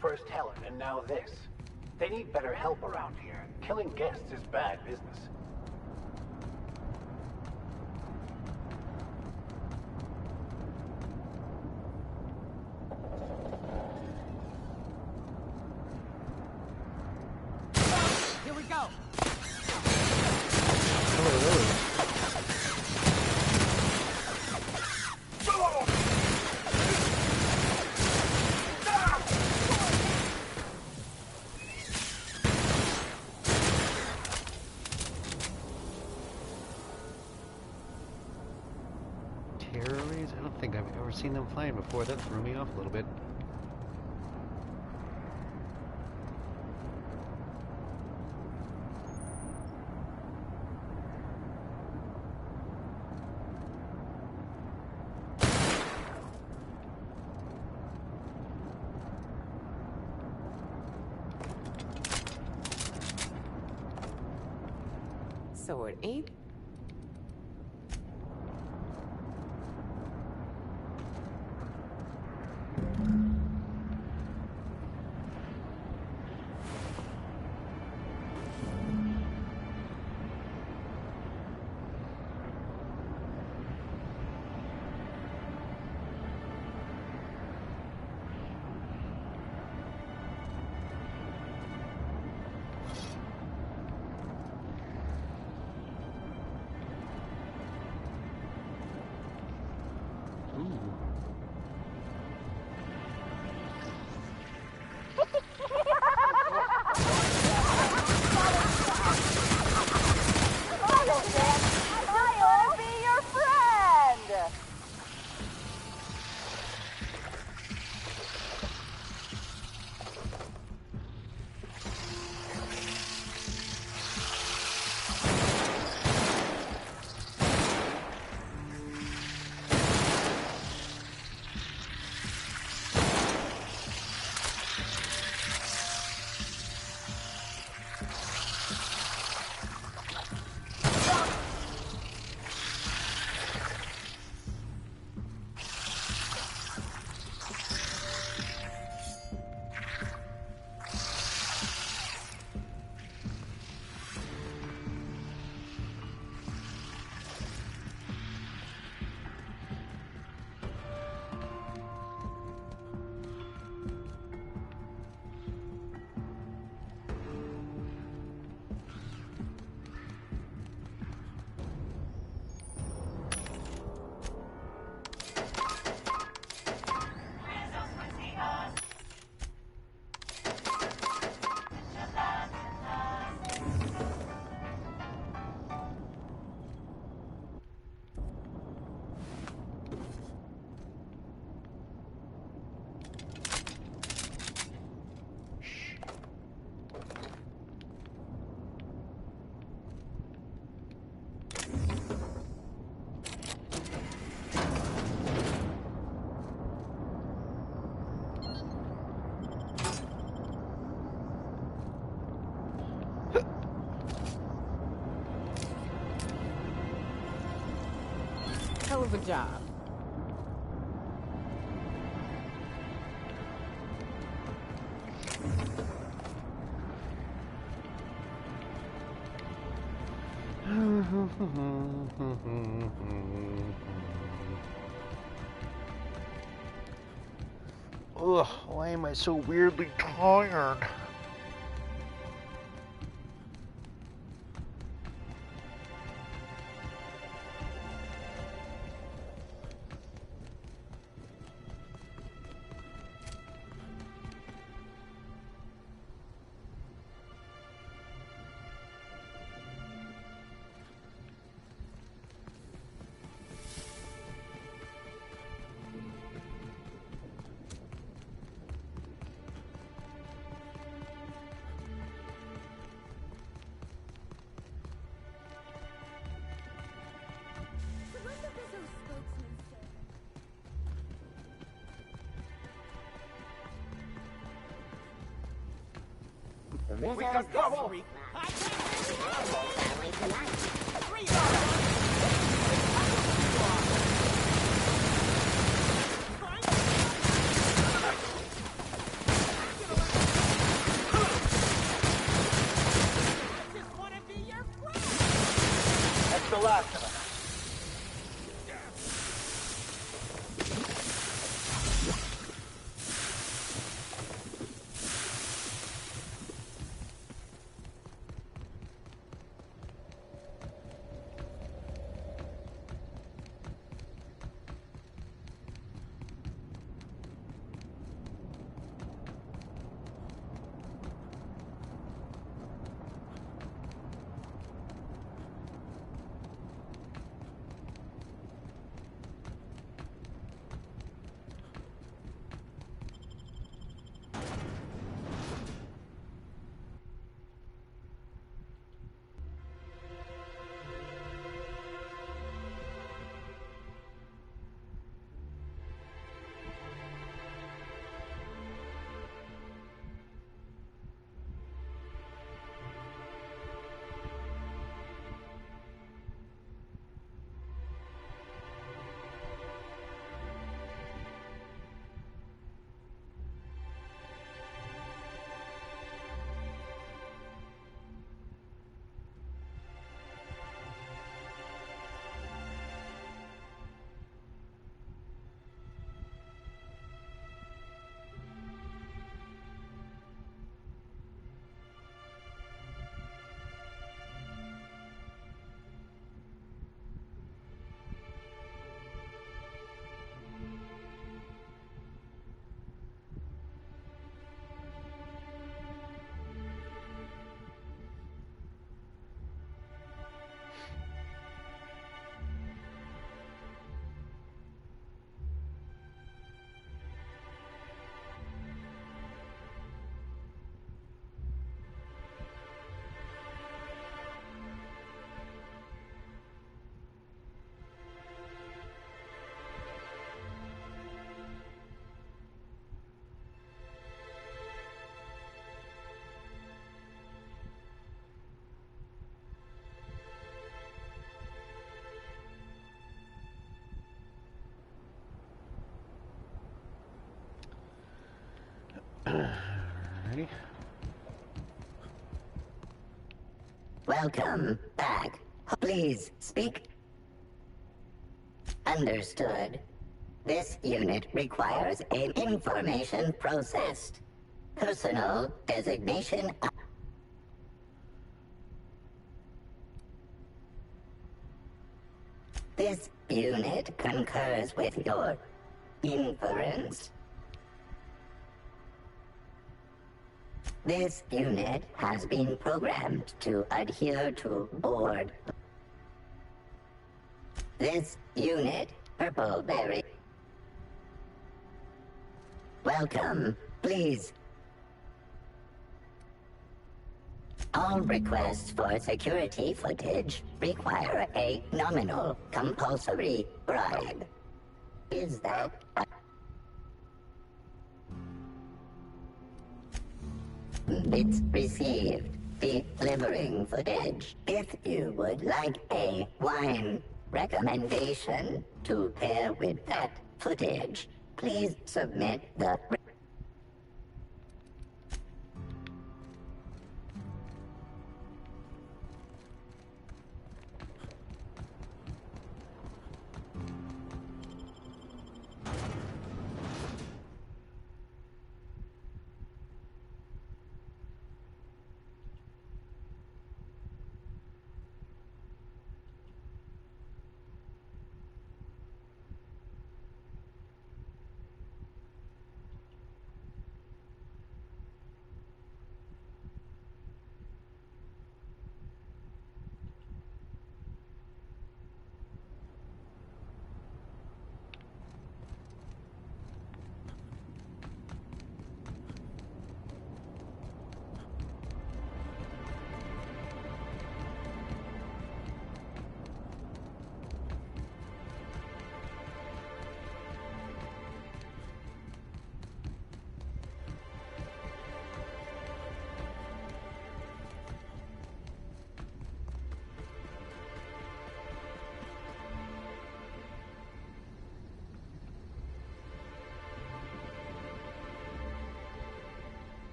First Helen, and now this. They need better help around here. Killing guests is bad business. Here we go! I don't think I've ever seen them flying before. That threw me off a little bit. So it ain't. of a job. Ugh, why am I so weirdly tired? We got trouble! That's the last of us. Ready? Welcome back. Please speak. Understood. This unit requires an information processed. Personal designation. This unit concurs with your inference. This unit has been programmed to adhere to board. This unit, Purple Berry. Welcome, please. All requests for security footage require a nominal compulsory bribe. Is that... Bits received. Delivering footage. If you would like a wine Recommendation: to pair with that footage, please submit the...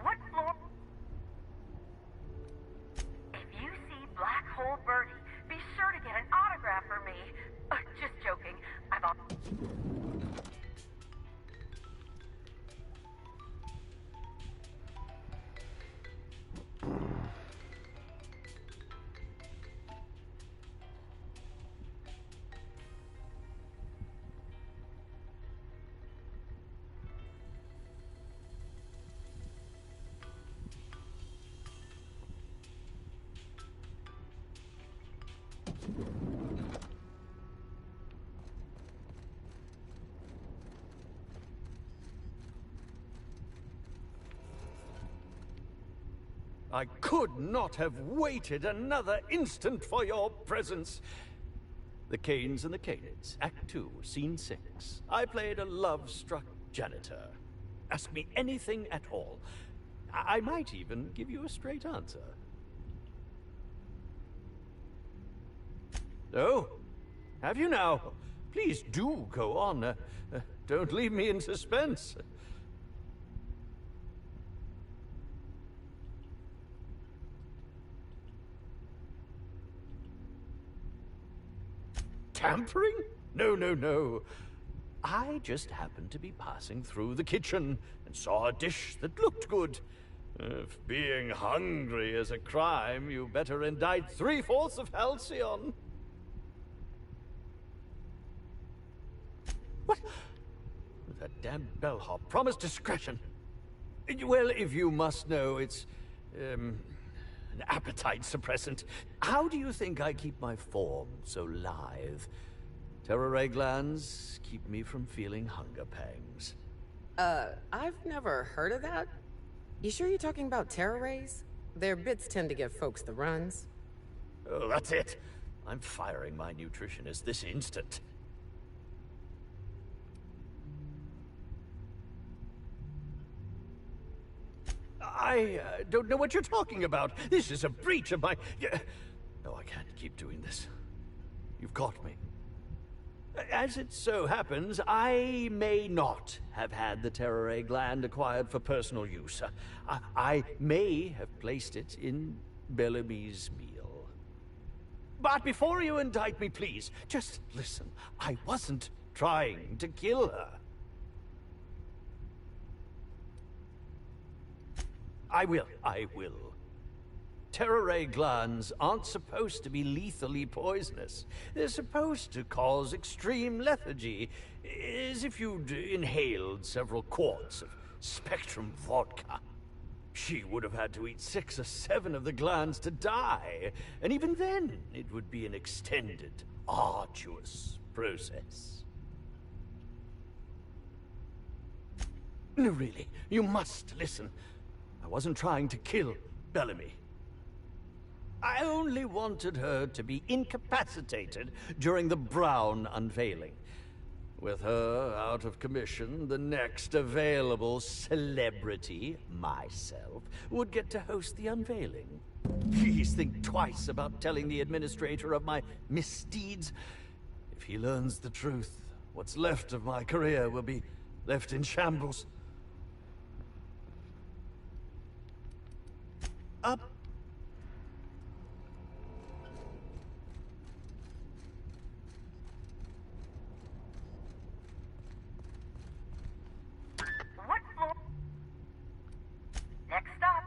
What floor? If you see Black Hole Birdie, be sure to get an autograph for me. Just joking. I've al- I could not have waited another instant for your presence. The Canes and the Canids, Act 2, Scene 6. I played a love-struck janitor. Ask me anything at all. I might even give you a straight answer. Oh, have you now? Please do go on. Don't leave me in suspense. Tampering? No, no, no. I just happened to be passing through the kitchen and saw a dish that looked good. If being hungry is a crime, you better indict 3/4 of Halcyon. What? That damn bellhop promised discretion. Well, if you must know, it's, an appetite suppressant. How do you think I keep my form so lithe? Terror ray glands keep me from feeling hunger pangs. I've never heard of that. You sure you're talking about terror rays? Their bits tend to give folks the runs. Oh, that's it. I'm firing my nutritionist this instant. I don't know what you're talking about. This is a breach of my... No, I can't keep doing this. You've caught me. As it so happens, I may not have had the terror gland acquired for personal use. I may have placed it in Bellamy's meal. But before you indict me, please, just listen. I wasn't trying to kill her. I will. Terror glands aren't supposed to be lethally poisonous. They're supposed to cause extreme lethargy, as if you'd inhaled several quarts of Spectrum vodka. She would have had to eat 6 or 7 of the glands to die, and even then, it would be an extended, arduous process. No, really, you must listen. I wasn't trying to kill Bellamy. I only wanted her to be incapacitated during the Brown unveiling. With her out of commission, the next available celebrity, myself, would get to host the unveiling. Please think twice about telling the administrator of my misdeeds. If he learns the truth, what's left of my career will be left in shambles. Up. What floor? Next stop.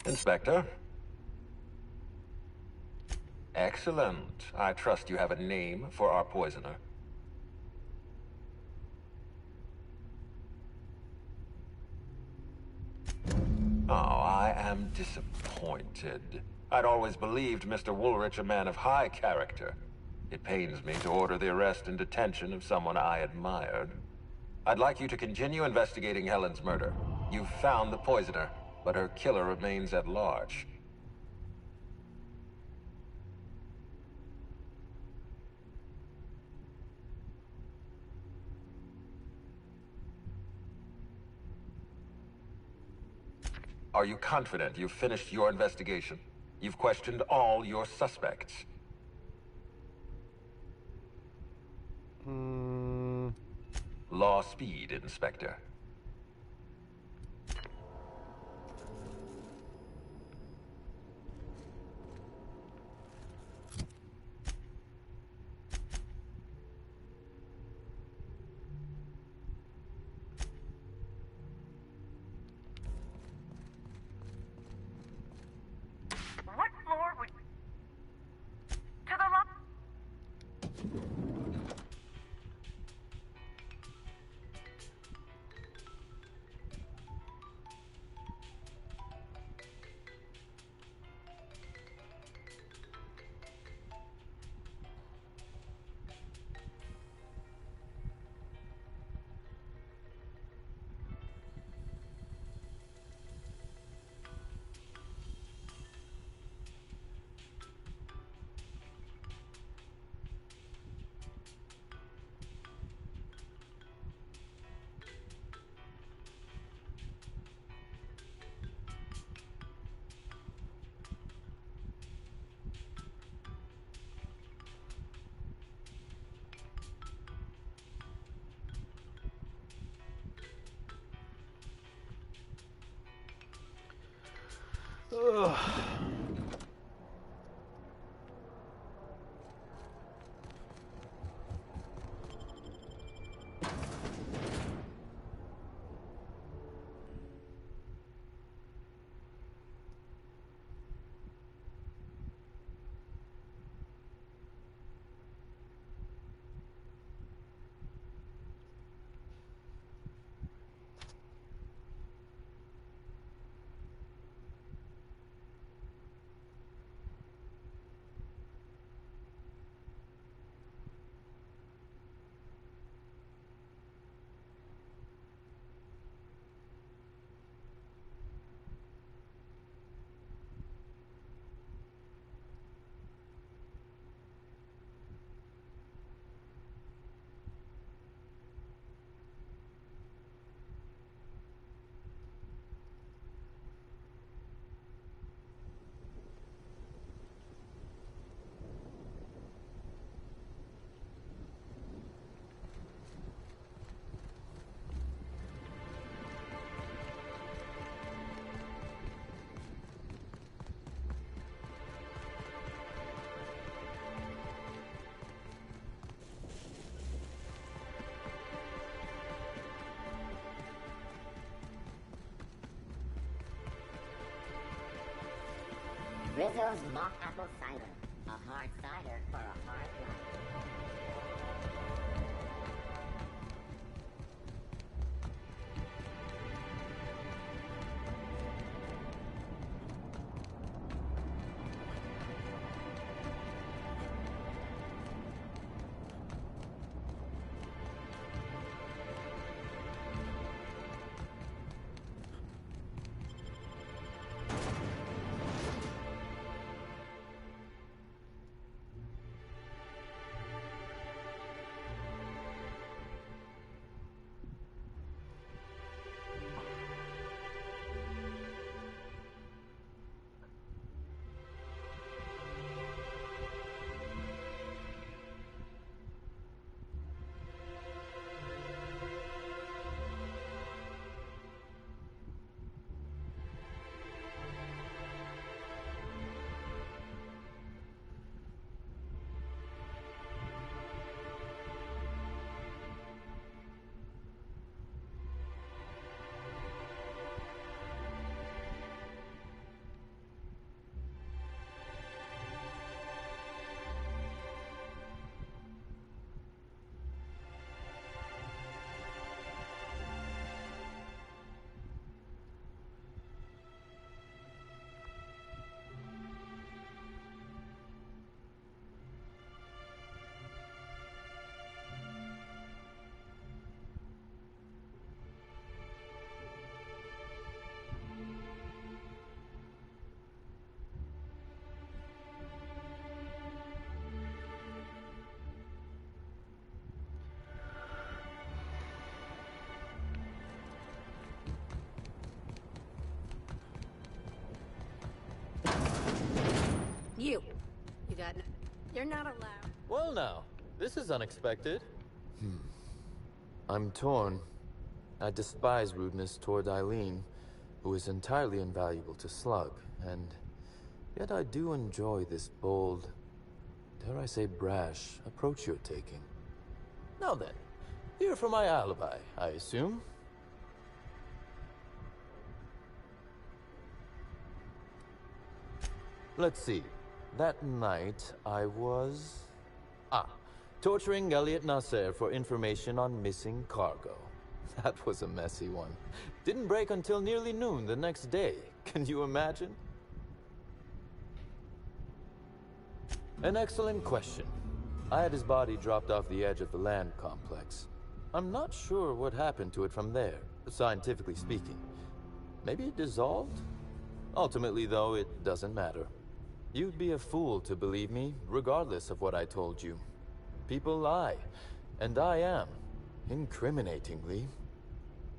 Inspector? Excellent. I trust you have a name for our poisoner. Oh, I am disappointed. I'd always believed Mr. Woolrich a man of high character. It pains me to order the arrest and detention of someone I admired. I'd like you to continue investigating Helen's murder. You've found the poisoner, but her killer remains at large. Are you confident you've finished your investigation? You've questioned all your suspects. Law speed, Inspector. What floor would... To the left. Ugh. Rizzo's mock apple cider. A hard cider for a hard life. You got you're not allowed. Well now, this is unexpected. I'm torn. I despise rudeness toward Eileen, who is entirely invaluable to Slug, and yet I do enjoy this bold, dare I say brash, approach you're taking. Now then, here for my alibi, I assume? Let's see. That night, I was... torturing Elliot Nasser for information on missing cargo. That was a messy one. Didn't break until nearly noon the next day. Can you imagine? An excellent question. I had his body dropped off the edge of the land complex. I'm not sure what happened to it from there, scientifically speaking. Maybe it dissolved? Ultimately, though, it doesn't matter. You'd be a fool to believe me, regardless of what I told you. People lie, and I am, incriminatingly,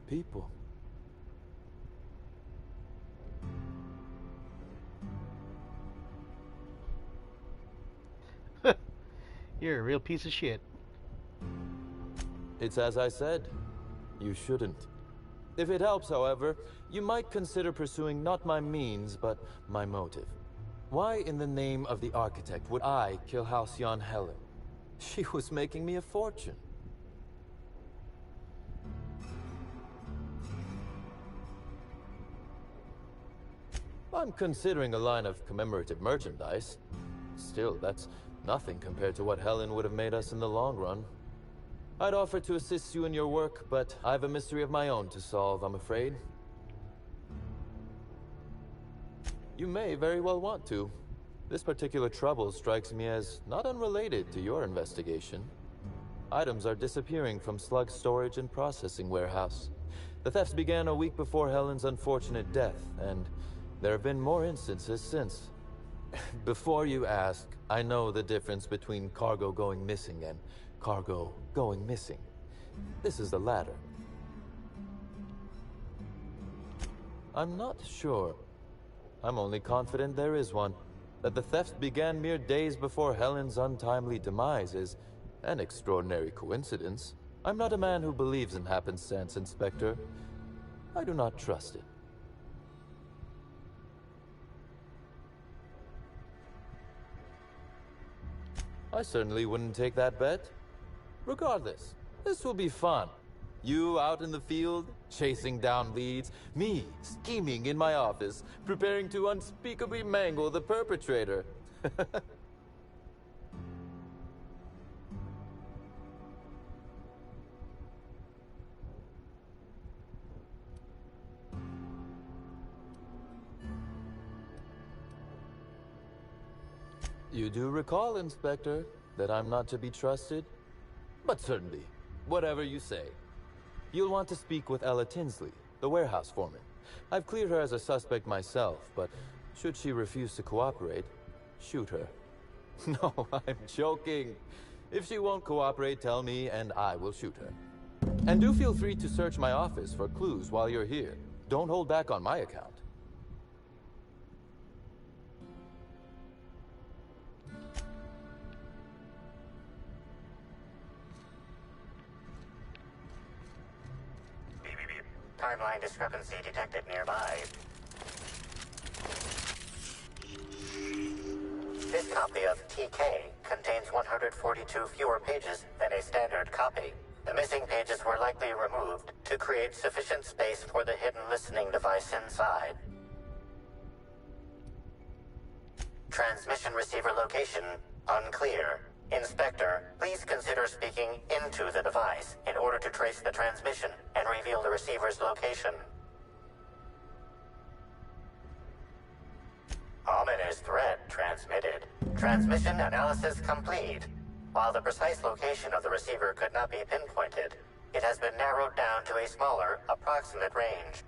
people. You're a real piece of shit. It's as I said. You shouldn't. If it helps, however, you might consider pursuing not my means, but my motive. Why in the name of the architect would I kill Halcyon Helen? She was making me a fortune. I'm considering a line of commemorative merchandise. Still, that's nothing compared to what Helen would have made us in the long run. I'd offer to assist you in your work, but I've a mystery of my own to solve, I'm afraid. You may very well want to. This particular trouble strikes me as not unrelated to your investigation. Items are disappearing from Slug's storage and processing warehouse. The thefts began a week before Helen's unfortunate death, and there have been more instances since. Before you ask, I know the difference between cargo going missing and cargo going missing. This is the latter. I'm not sure. I'm only confident there is one. That the theft began mere days before Helen's untimely demise is an extraordinary coincidence. I'm not a man who believes in happenstance, Inspector. I do not trust it. I certainly wouldn't take that bet. Regardless, this will be fun. You out in the field, chasing down leads. Me, scheming in my office, preparing to unspeakably mangle the perpetrator. You do recall, Inspector, that I'm not to be trusted? But certainly, whatever you say. You'll want to speak with Ella Tinsley, the warehouse foreman. I've cleared her as a suspect myself, but should she refuse to cooperate, shoot her. No, I'm joking. If she won't cooperate, tell me and I will shoot her. And do feel free to search my office for clues while you're here. Don't hold back on my account. Timeline discrepancy detected nearby. This copy of TK contains 142 fewer pages than a standard copy. The missing pages were likely removed to create sufficient space for the hidden listening device inside. Transmission receiver location unclear. Inspector, please consider speaking into the device in order to trace the transmission and reveal the receiver's location. Ominous threat transmitted. Transmission analysis complete. While the precise location of the receiver could not be pinpointed, it has been narrowed down to a smaller, approximate range.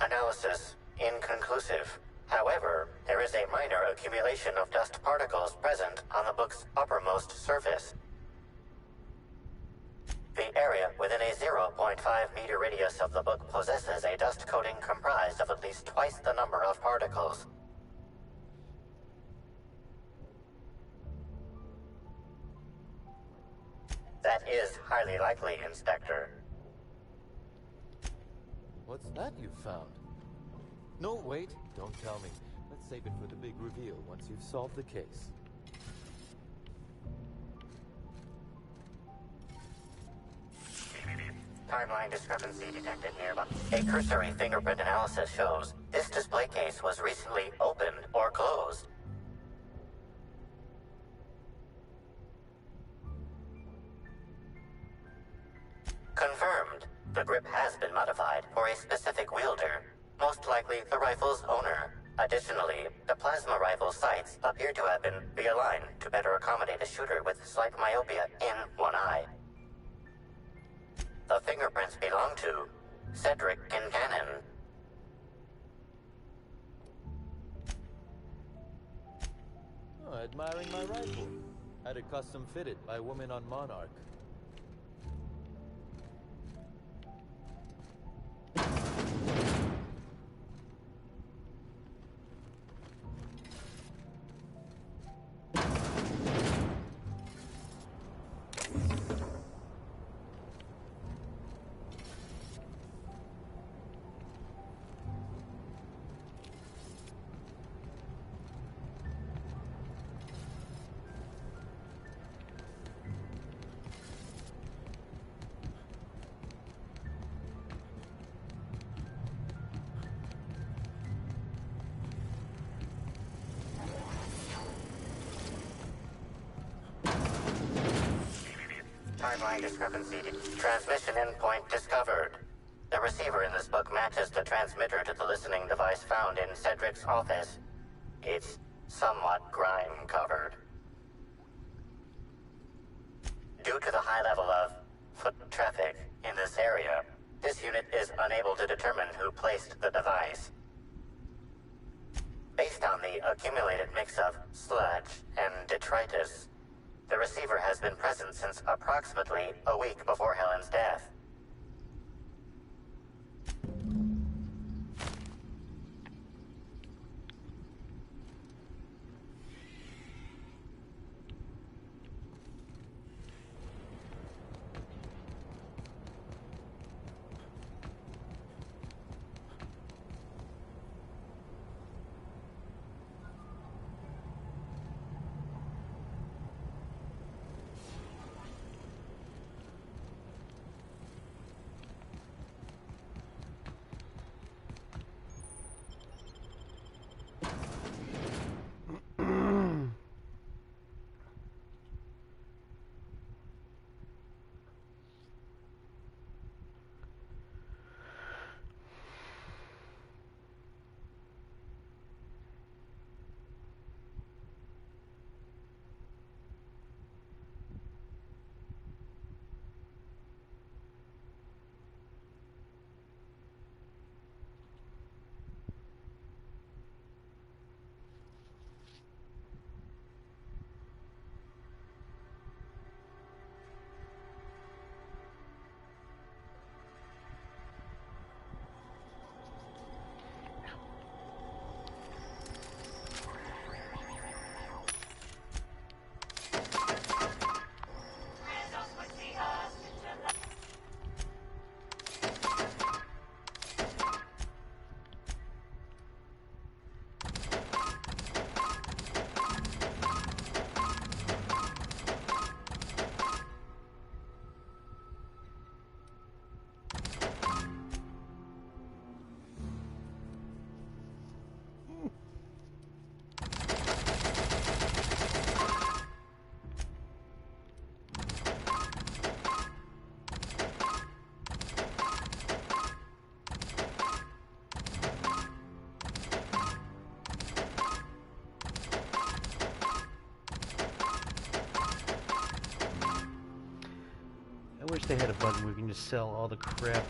Analysis inconclusive. However, there is a minor accumulation of dust particles present on the book's uppermost surface. The area within a 0.5-meter radius of the book possesses a dust coating comprised of at least twice the number of particles. That is highly likely, Inspector. What's that you found? No, wait, don't tell me. Let's save it for the big reveal once you've solved the case. Timeline discrepancy detected nearby. A cursory fingerprint analysis shows this display case was recently opened or closed. Confirmed. The grip has been modified for a specific wielder, most likely the rifle's owner. Additionally, the plasma rifle sights appear to have been realigned to better accommodate a shooter with slight myopia in one eye. The fingerprints belong to Cedric Kincannon. Oh, admiring my rifle. Had it custom fitted by a woman on Monarch. Timeline discrepancy. Transmission endpoint discovered. The receiver in this book matches the transmitter to the listening device found in Cedric's office. It's somewhat grime-covered. Due to the high level of foot traffic in this area, this unit is unable to determine who placed the device. Based on the accumulated mix of sludge and detritus, the receiver has been present since approximately a week before Helen's death. wish they had a button where we can just sell all the crap.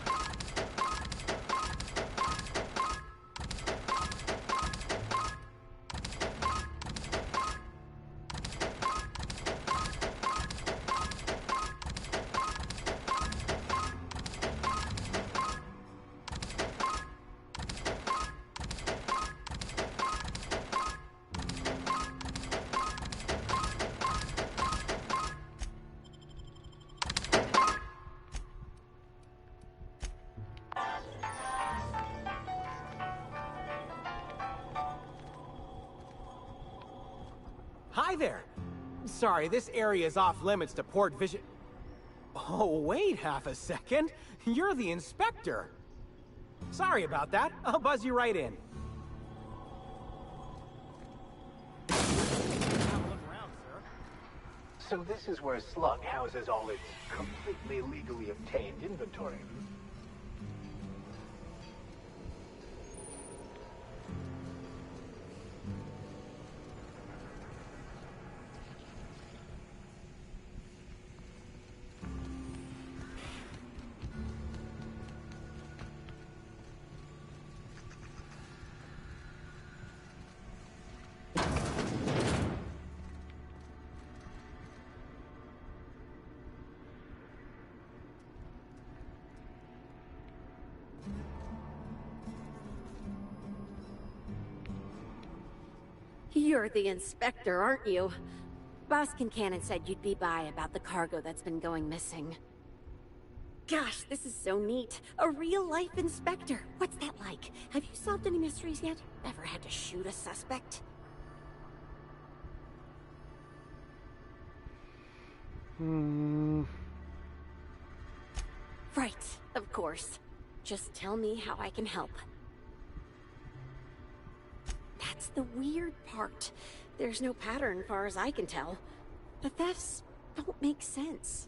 Hi there. Sorry, this area is off limits to port vision. Oh, wait half a second. You're the inspector. Sorry about that. I'll buzz you right in. So this is where Slug houses all its completely legally obtained inventory. You're the inspector, aren't you? Boss Kincannon said you'd be by about the cargo that's been going missing. Gosh, this is so neat. A real-life inspector. What's that like? Have you solved any mysteries yet? Ever had to shoot a suspect? Right, of course. Just tell me how I can help. That's the weird part. There's no pattern, far as I can tell. The thefts don't make sense.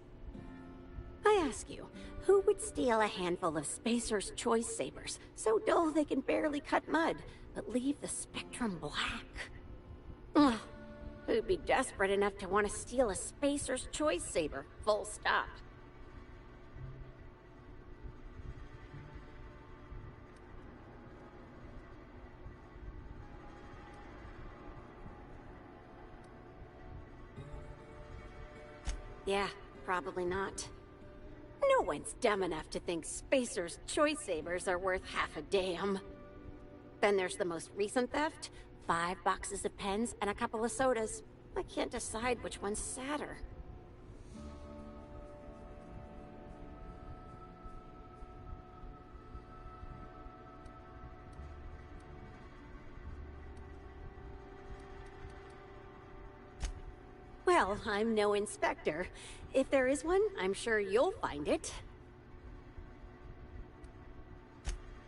I ask you, who would steal a handful of Spacer's Choice Sabers, so dull they can barely cut mud, but leave the spectrum black? Ugh. Who'd be desperate enough to want to steal a Spacer's Choice Saber, full stop? Yeah, probably not. No one's dumb enough to think Spacer's Choice Sabers are worth half a damn. Then there's the most recent theft. 5 boxes of pens and a couple of sodas. I can't decide which one's sadder. Well, I'm no inspector. If there is one, I'm sure you'll find it.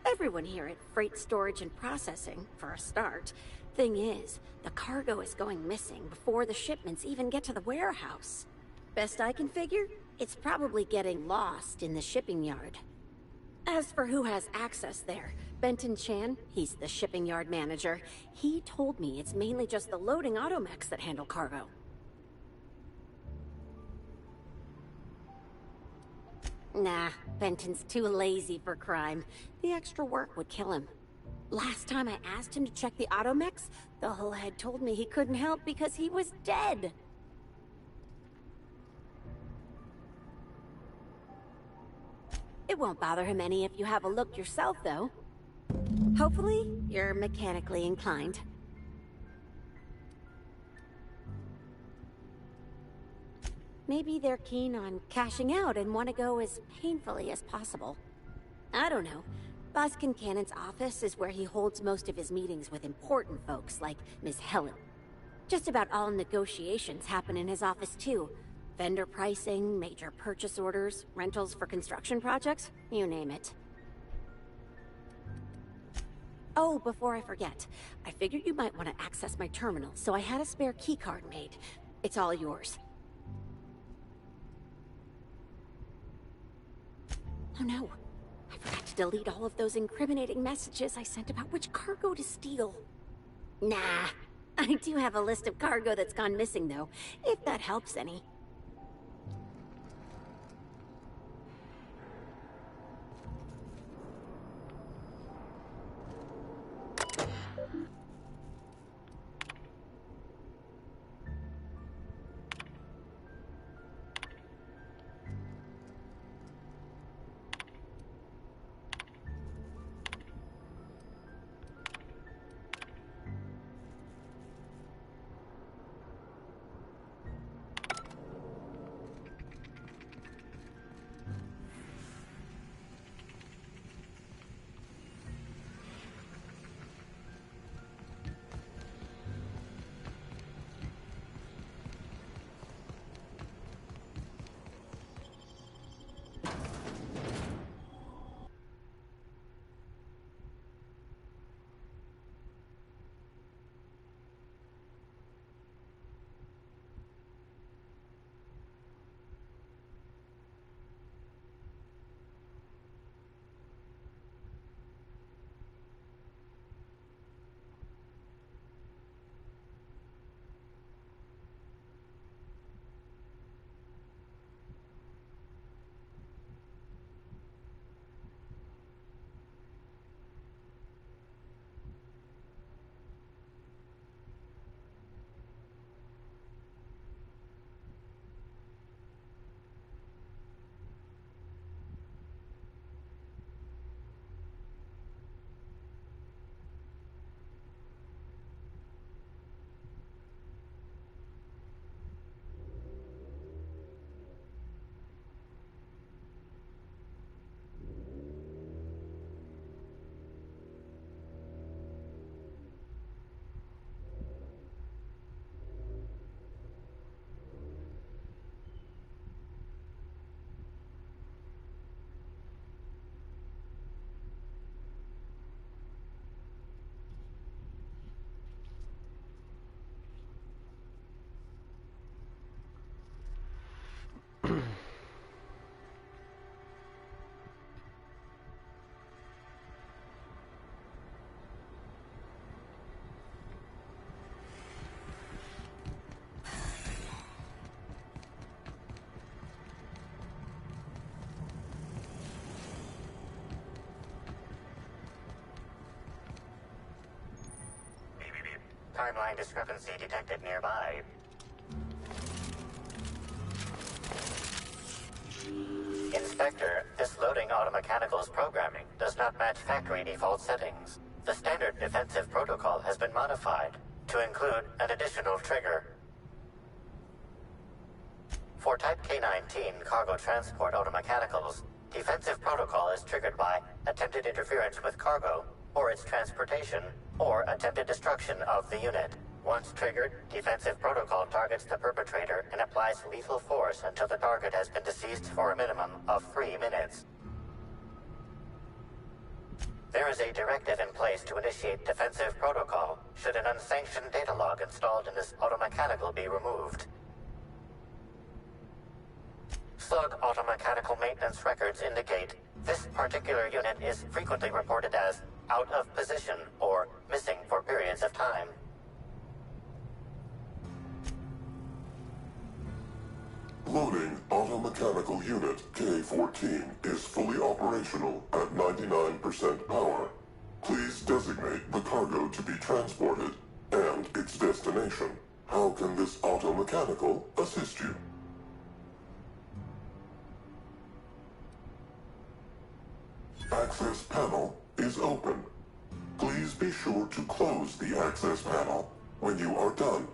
Everyone here at Freight Storage and Processing, for a start. Thing is, the cargo is going missing before the shipments even get to the warehouse. Best I can figure, it's probably getting lost in the shipping yard. As for who has access there, Benton Chan, he's the shipping yard manager. He told me it's mainly just the loading automechs that handle cargo. Nah, Benton's too lazy for crime. The extra work would kill him. Last time I asked him to check the automechs, the whole head told me he couldn't help because he was dead. It won't bother him any if you have a look yourself, though. Hopefully, you're mechanically inclined. Maybe they're keen on cashing out and want to go as painfully as possible. I don't know. Boss Kincannon's office is where he holds most of his meetings with important folks like Miss Helen. Just about all negotiations happen in his office too. Vendor pricing, major purchase orders, rentals for construction projects, you name it. Oh, before I forget, I figured you might want to access my terminal, so I had a spare keycard made. It's all yours. Oh no, I forgot to delete all of those incriminating messages I sent about which cargo to steal. Nah, I do have a list of cargo that's gone missing though, if that helps any. timeline discrepancy detected nearby. Inspector, this loading automechanical's programming does not match factory default settings. The standard defensive protocol has been modified to include an additional trigger. For Type K-19 cargo transport automechanicals, defensive protocol is triggered by attempted interference with cargo, or its transportation, or attempted destruction of the unit. Once triggered, defensive protocol targets the perpetrator and applies lethal force until the target has been deceased for a minimum of 3 minutes. There is a directive in place to initiate defensive protocol should an unsanctioned data log installed in this automechanical be removed. Slug automechanical maintenance records indicate this particular unit is frequently reported as out of position or missing for periods of time. Loading automechanical unit K-14 is fully operational at 99% power. Please designate the cargo to be transported and its destination. How can this automechanical assist you? Access panel is open. Please be sure to close the access panel when you are done.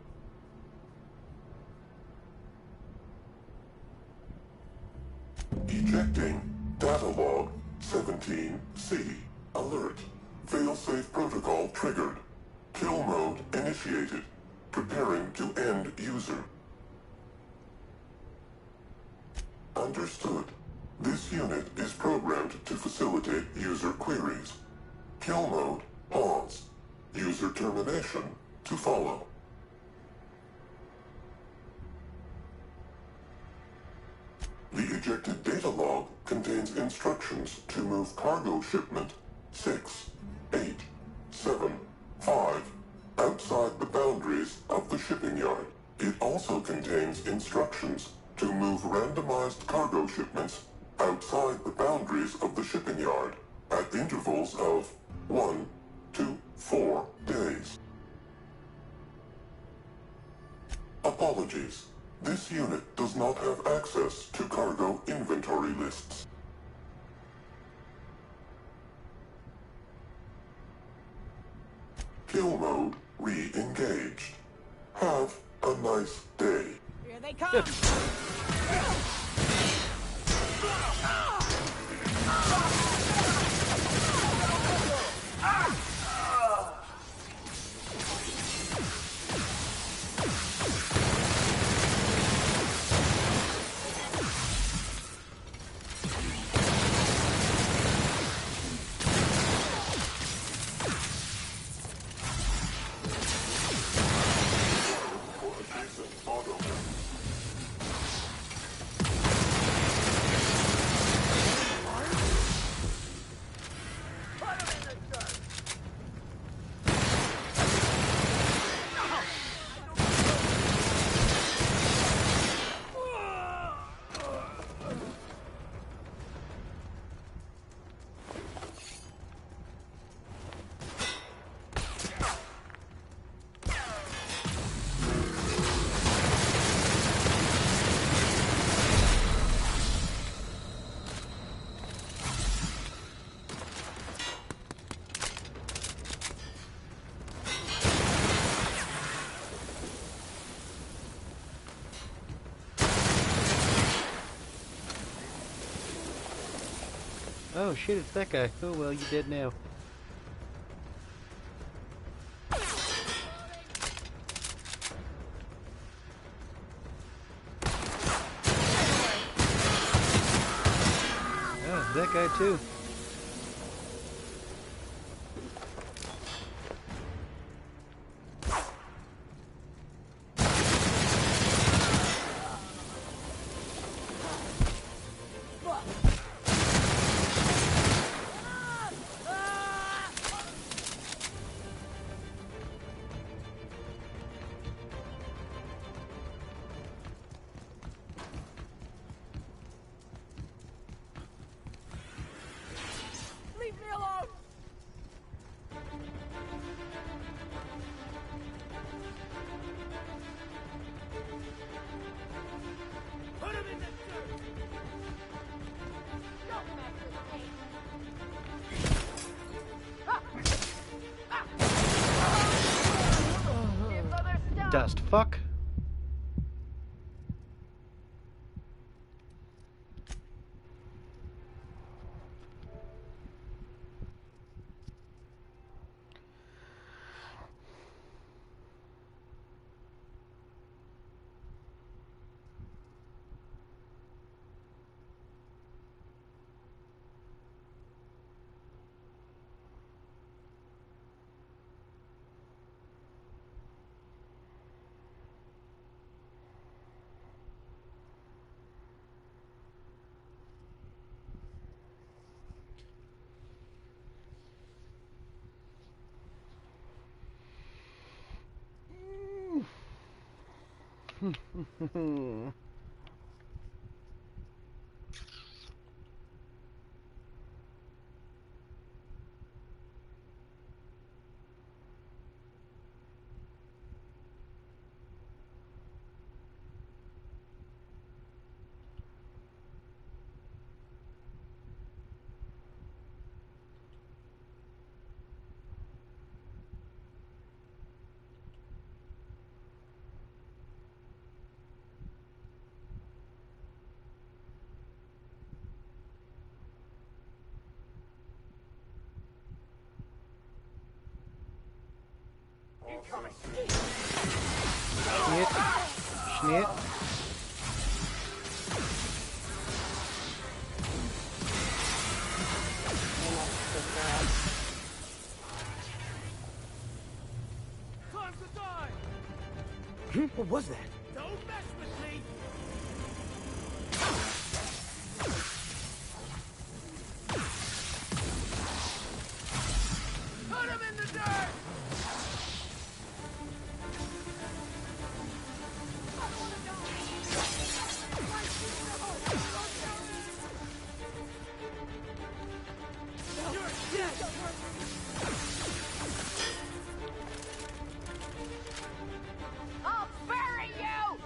Ejecting data log 17C. Alert. Failsafe protocol triggered. Kill mode initiated. Preparing to end user. Understood. This unit is programmed to facilitate user queries. Kill mode, pause. User termination to follow. The ejected data log contains instructions to move cargo shipment 6, 8, 7, 5 outside the boundaries of the shipping yard. It also contains instructions to move randomized cargo shipments outside the boundaries of the shipping yard at intervals of 1 to 4 days. Apologies. This unit does not have access to cargo inventory lists. Kill mode re-engaged. Have a nice day. Here they come! Oh shit, it's that guy. Oh well, you're dead now. Oh, that guy too. Dust fuck. Schnitt. Schnitt. What was that? Don't mess with me! Put him in the dirt! I'll bury you!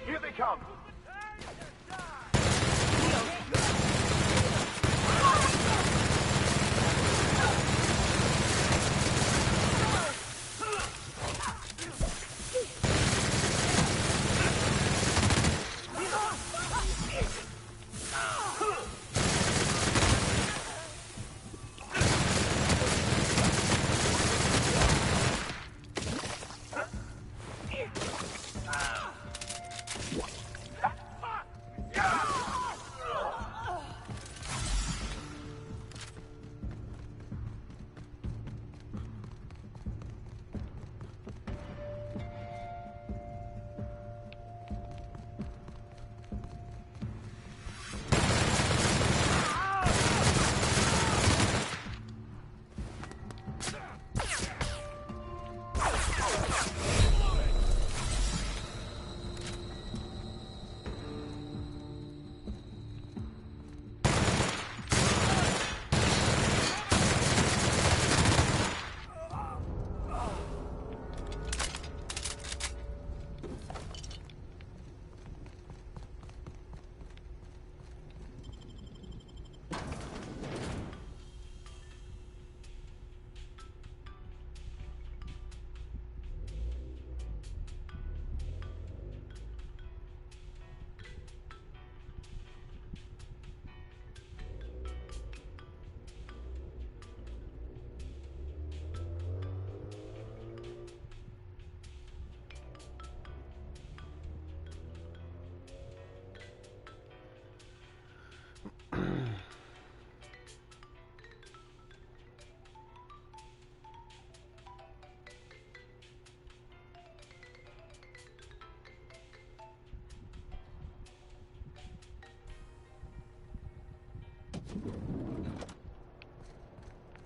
Here they come!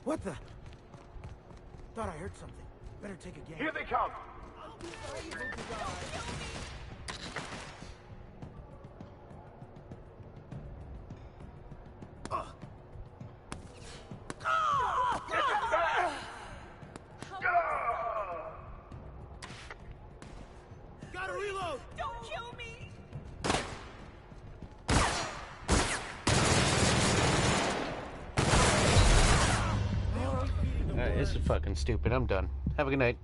What the? Thought I heard something. Better take a gander. Here they come! Gotta reload! Don't kill me! Alright, this is fucking stupid. I'm done. Have a good night.